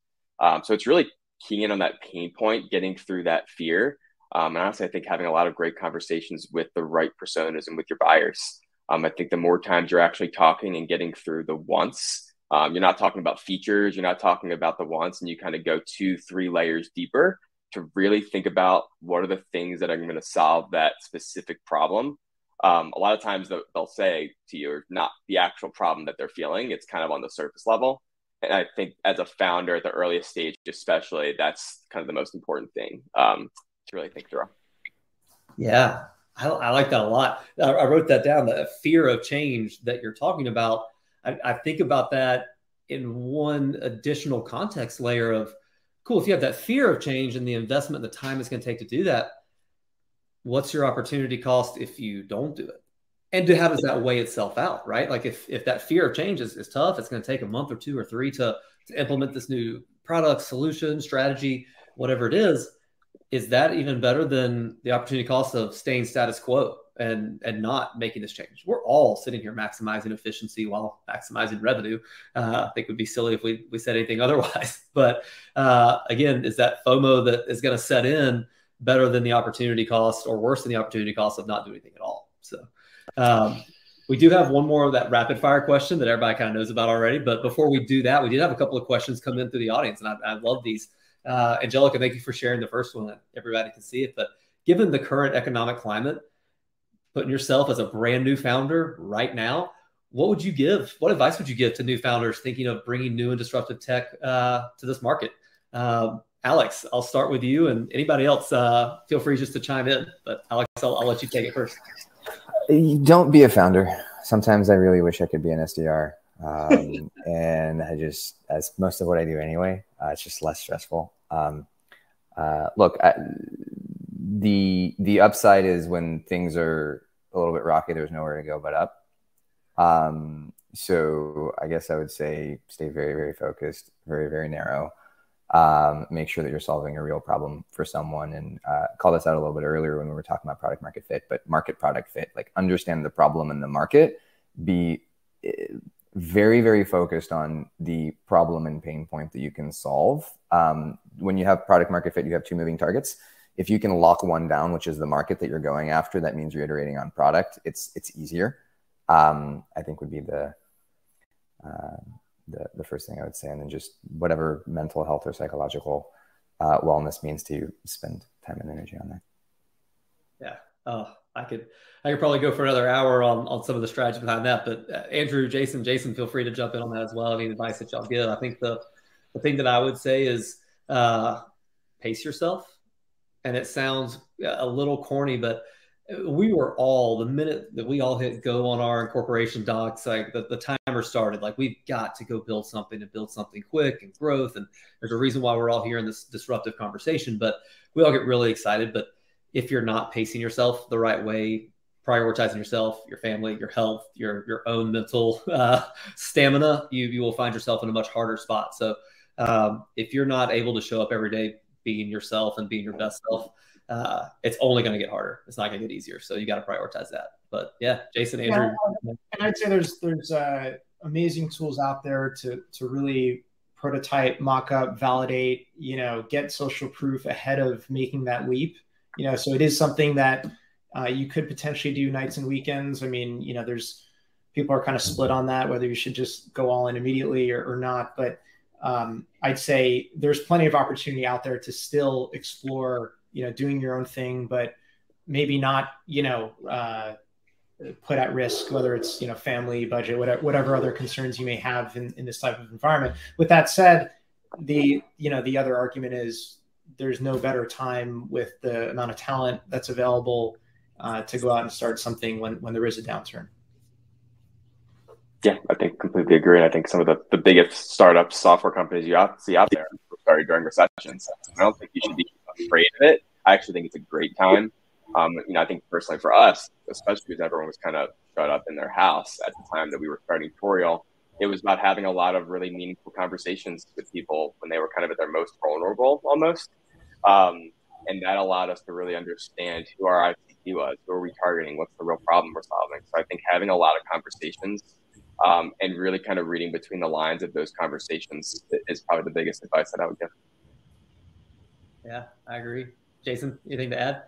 So it's really keying in on that pain point, getting through that fear. And honestly, I think having a lot of great conversations with the right personas and with your buyers. I think the more times you're actually talking and getting through the wants, you're not talking about features, you're not talking about the wants, and you kind of go 2-3 layers deeper to really think about what are the things that are going to solve that specific problem. A lot of times they'll say to you, not the actual problem that they're feeling, it's kind of on the surface level. And I think as a founder at the earliest stage, especially, that's kind of the most important thing to really think through. Yeah, I like that a lot. I wrote that down, the fear of change that you're talking about. I think about that in one additional context layer of, cool, if you have that fear of change and the investment and the time it's going to take to do that, what's your opportunity cost if you don't do it? And how does that weigh itself out, right? Like if that fear of change is tough, it's going to take a month or 2 or 3 to implement this new product, solution, strategy, whatever it is that even better than the opportunity cost of staying status quo and not making this change? We're all sitting here maximizing efficiency while maximizing revenue. I think it would be silly if we said anything otherwise. But again, is that FOMO that is going to set in better than the opportunity cost or worse than the opportunity cost of not doing anything at all? So we do have one more of that rapid fire question that everybody kind of knows about already. But before we do that, we did have a couple of questions come in through the audience, and I love these. Angelica, thank you for sharing the first one. Everybody can see it. But given the current economic climate, putting yourself as a brand new founder right now, what advice would you give to new founders thinking of bringing new and disruptive tech to this market? Alex, I'll start with you, and anybody else, feel free just to chime in. But Alex, I'll let you take it first. Don't be a founder. Sometimes I really wish I could be an SDR. And as most of what I do anyway, it's just less stressful. Look, the upside is when things are a little bit rocky, there's nowhere to go but up. So I guess I would say stay very, very focused, very, very narrow. Make sure that you're solving a real problem for someone, and call this out a little bit earlier when we were talking about product market fit, but market product fit, like understand the problem in the market, be very, very focused on the problem and pain point that you can solve. When you have product market fit, you have 2 moving targets. If you can lock one down, which is the market that you're going after, that means you're iterating on product. It's easier. I think would be the first thing I would say, and then just whatever mental health or psychological wellness means to you, spend time and energy on that. Yeah. Oh, I could probably go for another hour on some of the strategy behind that. But Andrew, Jason, feel free to jump in on that as well. Any advice that y'all give? I think the thing that I would say is pace yourself. And it sounds a little corny, but we were all, the minute that we all hit go on our incorporation docs, like the timer started, like we've got to go build something and build something quick and growth. And there's a reason why we're all here in this disruptive conversation, but we all get really excited. But if you're not pacing yourself the right way, prioritizing yourself, your family, your health, your own mental stamina, you will find yourself in a much harder spot. So if you're not able to show up every day being yourself and being your best self, it's only going to get harder. It's not going to get easier. So you got to prioritize that. But yeah, Jason, Andrew. Yeah, and I'd say there's amazing tools out there to really prototype, mock up, validate, get social proof ahead of making that leap. So it is something that you could potentially do nights and weekends. I mean, there's people are kind of split on that, whether you should just go all in immediately or not. But I'd say there's plenty of opportunity out there to still explore, doing your own thing, but maybe not, put at risk, whether it's, family, budget, whatever other concerns you may have in this type of environment. With that said, the other argument is there's no better time with the amount of talent that's available to go out and start something when there is a downturn. Yeah, I think completely agree. And I think some of the biggest startups, software companies you see out there started during recessions. I don't think you should be afraid of it. I actually think it's a great time. I think personally for us, especially because everyone was kind of shut up in their house at the time that we were starting Toriel, it was about having a lot of really meaningful conversations with people when they were kind of at their most vulnerable almost. And that allowed us to really understand who our ICP was, who are we targeting, what's the real problem we're solving. So I think having a lot of conversations and really kind of reading between the lines of those conversations is probably the biggest advice that I would give. Yeah, I agree. Jason, anything to add?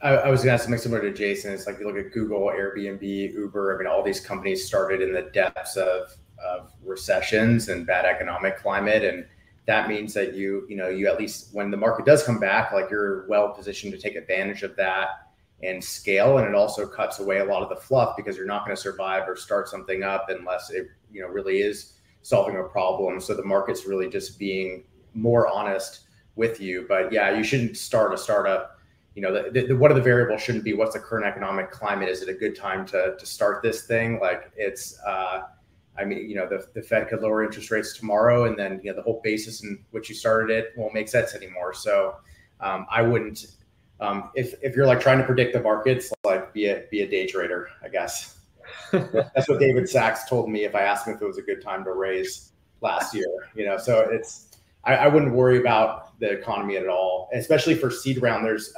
I was going to ask something similar to Jason. It's like you look at Google, Airbnb, Uber. I mean, all these companies started in the depths of recessions and bad economic climate, and that means that you at least when the market does come back, like you're well positioned to take advantage of that and scale. And it also cuts away a lot of the fluff because you're not going to survive or start something up unless it really is solving a problem. So the market's really just being more honest with you. But yeah, you shouldn't start a startup. One of the variables shouldn't be what's the current economic climate. Is it a good time to start this thing? Like it's, the Fed could lower interest rates tomorrow, and then the whole basis in which you started it won't make sense anymore. So I wouldn't, if you're like trying to predict the markets, like be a day trader, I guess. That's what David Sachs told me if I asked him if it was a good time to raise last year. So I wouldn't worry about the economy at all, especially for seed round. There's,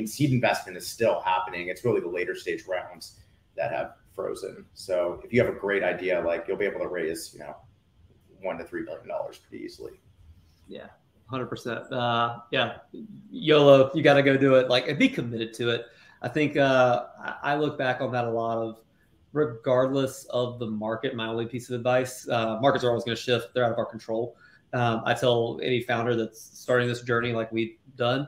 seed investment is still happening. It's really the later stage rounds that have frozen. So if you have a great idea, like you'll be able to raise, $1 to $3 billion pretty easily. Yeah, 100%. Yeah, YOLO, you got to go do it. Like, and be committed to it. I think I look back on that a lot of, regardless of the market. My only piece of advice: markets are always going to shift; they're out of our control. I tell any founder that's starting this journey like we've done,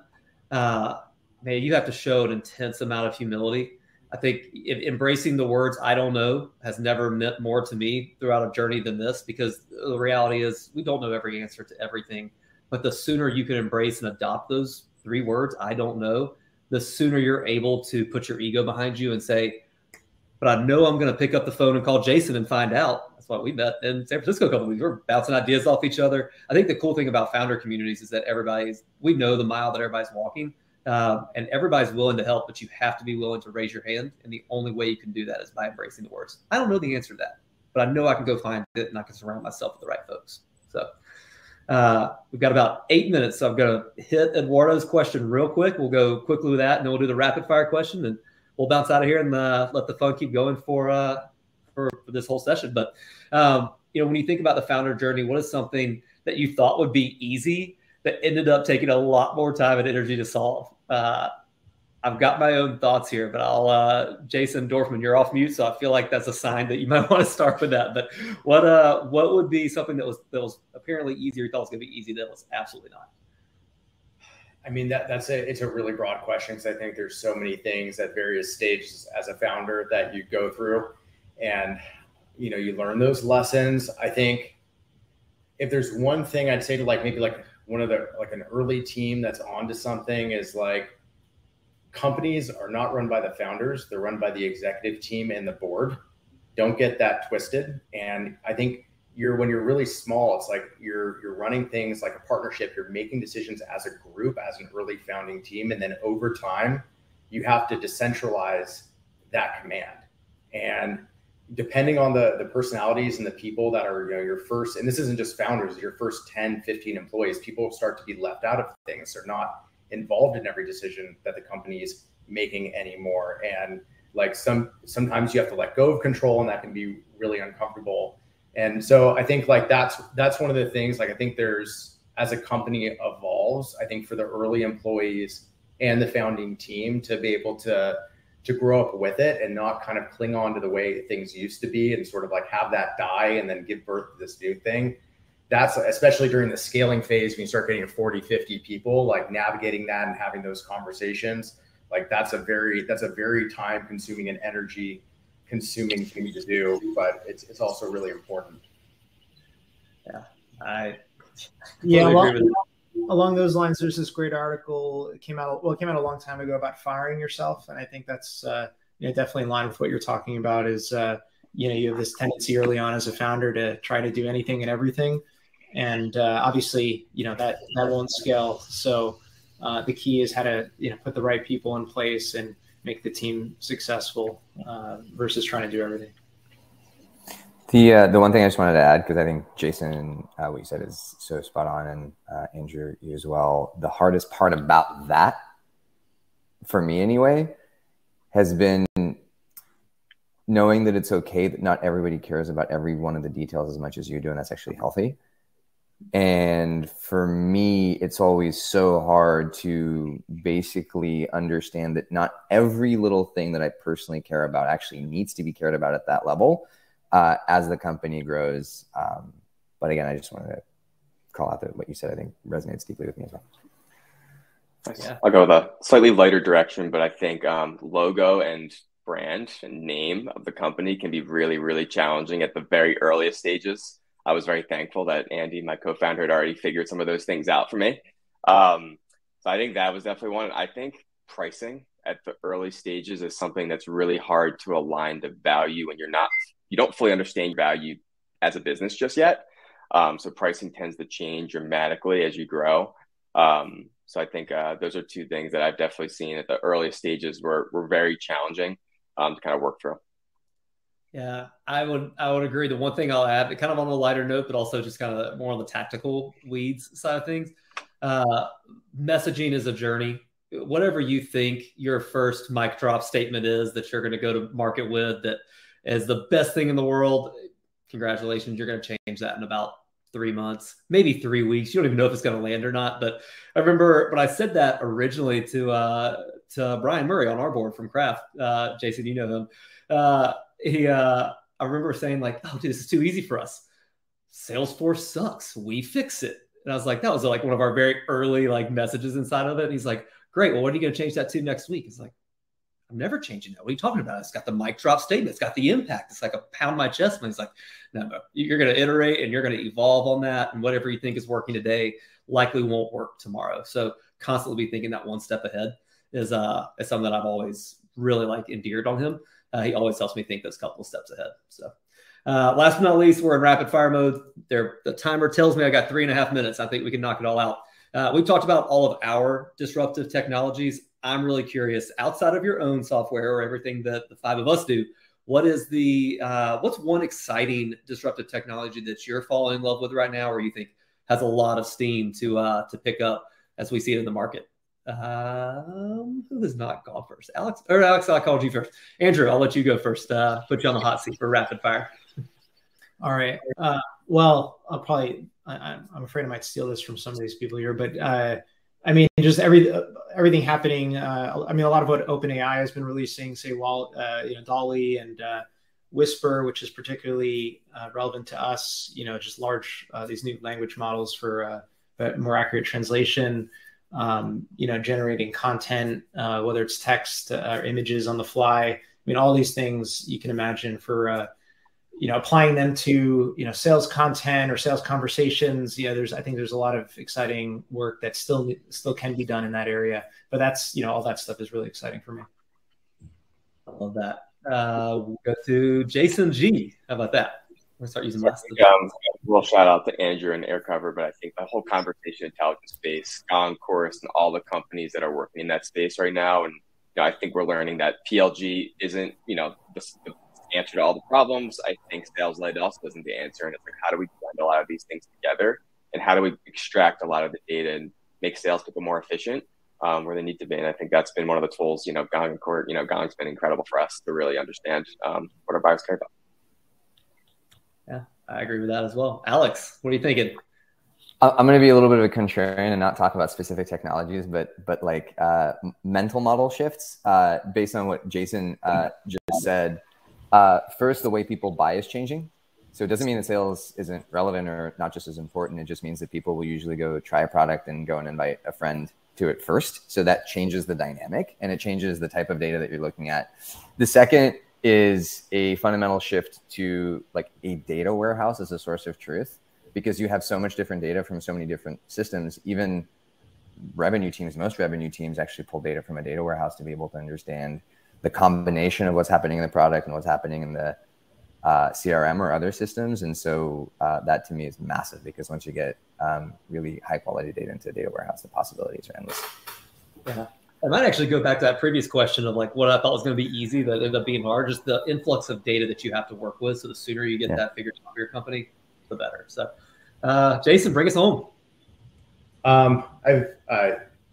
man, you have to show an intense amount of humility. I think embracing the words "I don't know" has never meant more to me throughout a journey than this, because the reality is we don't know every answer to everything. But the sooner you can embrace and adopt those 3 words, "I don't know," the sooner you're able to put your ego behind you and say, but I know I'm going to pick up the phone and call Jason and find out. That's why we met in San Francisco a couple of weeks. We're bouncing ideas off each other. I think the cool thing about founder communities is that we know the mile that everybody's walking, and everybody's willing to help, but you have to be willing to raise your hand. And the only way you can do that is by embracing the words. I don't know the answer to that, but I know I can go find it, and I can surround myself with the right folks. So we've got about 8 minutes. So I'm going to hit Eduardo's question real quick. We'll go quickly with that, and then we'll do the rapid fire question, and we'll bounce out of here and let the fun keep going for this whole session. But when you think about the founder journey, what is something that you thought would be easy that ended up taking a lot more time and energy to solve? I've got my own thoughts here, but Jason Dorfman, you're off mute, so I feel like that's a sign that you might want to start with that. But what would be something that was apparently easier, you thought was going to be easy, that was absolutely not? I mean, it's a really broad question, because I think there's so many things at various stages as a founder that you go through, and you learn those lessons. I think if there's one thing I'd say to maybe one of an early team that's onto something is companies are not run by the founders; they're run by the executive team and the board. Don't get that twisted. And I think when you're really small, it's like you're running things like a partnership. You're making decisions as a group, as an early founding team, and then over time, you have to decentralize that command. And depending on the personalities and the people that are your first, and this isn't just founders, your first 10, 15 employees, people start to be left out of things. They're not involved in every decision that the company is making anymore. And sometimes you have to let go of control, and that can be really uncomfortable. And so I think that's one of the things, I think as a company evolves, I think for the early employees and the founding team to be able to grow up with it and not kind of cling on to the way things used to be and sort of have that die and then give birth to this new thing. That's especially during the scaling phase, when you start getting to 40, 50 people, navigating that and having those conversations, that's a very time consuming and energy consuming thing to do, but it's also really important. Along those lines, there's this great article. It came out a long time ago about firing yourself, and I think that's definitely in line with what you're talking about. Is you have this tendency early on as a founder to try to do anything and everything, and obviously that won't scale. So the key is how to put the right people in place and make the team successful versus trying to do everything. The one thing I just wanted to add, because I think Jason, what you said is so spot on, and Andrew, you as well. The hardest part about that, for me anyway, has been knowing that it's okay that not everybody cares about every one of the details as much as you do, and that's actually healthy. And for me, it's always so hard to basically understand that not every little thing that I personally care about actually needs to be cared about at that level as the company grows. But again, I just wanted to call out that what you said, I think resonates deeply with me as well. Yeah. I'll go with a slightly lighter direction, but I think logo and brand and name of the company can be really, really challenging at the very earliest stages. I was very thankful that Andy, my co-founder, had already figured some of those things out for me. So I think that was definitely one. I think pricing at the early stages is something that's really hard to align to value when you don't fully understand your value as a business just yet. So pricing tends to change dramatically as you grow. So I think those are two things that I've definitely seen at the earliest stages were very challenging to kind of work through. Yeah, I would agree. The one thing I'll add, kind of on a lighter note, but also just kind of more on the tactical weeds side of things, messaging is a journey. Whatever you think your first mic drop statement is that you're going to go to market with that is the best thing in the world, congratulations, you're going to change that in about 3 months, maybe 3 weeks. You don't even know if it's going to land or not. But I remember when I said that originally to Brian Murray on our board from Kraft, Jason, you know him. I remember saying like, oh, dude, this is too easy for us. Salesforce sucks. We fix it. And I was like, that was like one of our very early like messages inside of it. And he's like, great. Well, what are you going to change that to next week? It's like, I'm never changing that. What are you talking about? It's got the mic drop statement. It's got the impact. It's like a pound my chest. And he's like, no, you're going to iterate and you're going to evolve on that. And whatever you think is working today likely won't work tomorrow. So constantly be thinking that one step ahead is something that I've always really like endeared on him. He always helps me think those couple of steps ahead. So last but not least, we're in rapid fire mode. The timer tells me I got 3.5 minutes. I think we can knock it all out. We've talked about all of our disruptive technologies. I'm really curious, outside of your own software or everything that the five of us do, what's one exciting disruptive technology that you're falling in love with right now, or you think has a lot of steam to pick up as we see it in the market? Who has not gone first? Alex, I called you first. Andrew, I'll let you go first. Put you on the hot seat for rapid fire. All right. Well, I'm afraid I might steal this from some of these people here, but I mean, just everything happening. I mean, a lot of what OpenAI has been releasing, say, DALL-E and Whisper, which is particularly relevant to us. Just these new language models for more accurate translation. Generating content, whether it's text or images on the fly. I mean, all these things you can imagine for applying them to sales content or sales conversations. I think there's a lot of exciting work that still can be done in that area. But that's all that stuff is really exciting for me. I love that. We'll go to Jason G. How about that? We'll start using last. Well, shout out to Andrew and Aircover, but I think the whole conversation intelligence space, Gong, Chorus, and all the companies that are working in that space right now, and I think we're learning that PLG isn't the answer to all the problems. I think sales-led also isn't the answer, and it's like, how do we blend a lot of these things together, and how do we extract a lot of the data and make salespeople more efficient where they need to be? And I think that's been one of the tools. Gong and Chorus, Gong's been incredible for us to really understand what our buyers care about. Yeah, I agree with that as well. Alex, what are you thinking? I'm going to be a little bit of a contrarian and not talk about specific technologies, but like mental model shifts based on what Jason just said. First, the way people buy is changing. So it doesn't mean that sales isn't relevant or not just as important. It just means that people will usually go try a product and go and invite a friend to it first. So that changes the dynamic and it changes the type of data that you're looking at. The second is a fundamental shift to like a data warehouse as a source of truth, because you have so much different data from so many different systems. Even most revenue teams actually pull data from a data warehouse to be able to understand the combination of what's happening in the product and what's happening in the CRM or other systems. And so that to me is massive, because once you get really high quality data into a data warehouse, the possibilities are endless. Yeah. I might actually go back to that previous question of like what I thought was going to be easy that ended up being hard, just the influx of data that you have to work with. So the sooner you get that figured out for your company, the better. So Jason, bring us home. I've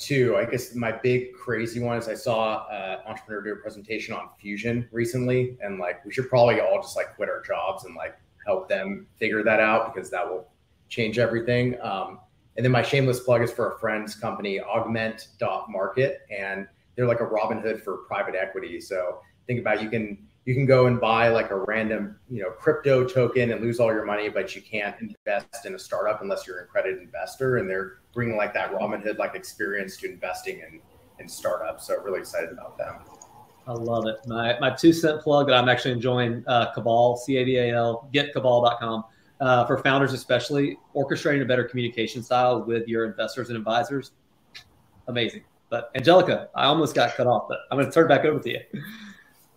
two. I guess my big crazy one is I saw an entrepreneur do a presentation on Fusion recently, and like we should probably all just like quit our jobs and like help them figure that out, because that will change everything. And then my shameless plug is for a friend's company, Augment.market, and they're like a Robinhood for private equity. So think about, you can go and buy like a random, crypto token and lose all your money, but you can't invest in a startup unless you're an accredited investor. And they're bringing like that Robinhood like experience to investing in startups. So really excited about them. I love it. My 2-cent plug that I'm actually enjoying, Cabal, CADAL, getcabal.com. For founders especially, orchestrating a better communication style with your investors and advisors, amazing. But Angelica, I almost got cut off, but I'm going to turn it back over to you.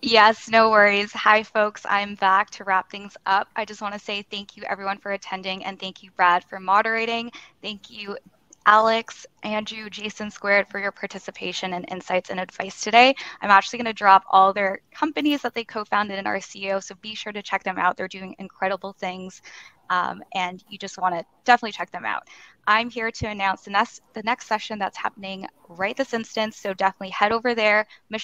Yes, no worries. Hi, folks. I'm back to wrap things up. I just want to say thank you, everyone, for attending, and thank you, Brad, for moderating. Thank you, Alex, Andrew, Jason Squared, for your participation and insights and advice today. I'm actually going to drop all their companies that they co-founded in our CEO, so be sure to check them out. They're doing incredible things, and you just want to definitely check them out. I'm here to announce the next session that's happening right this instant, so definitely head over there. Mission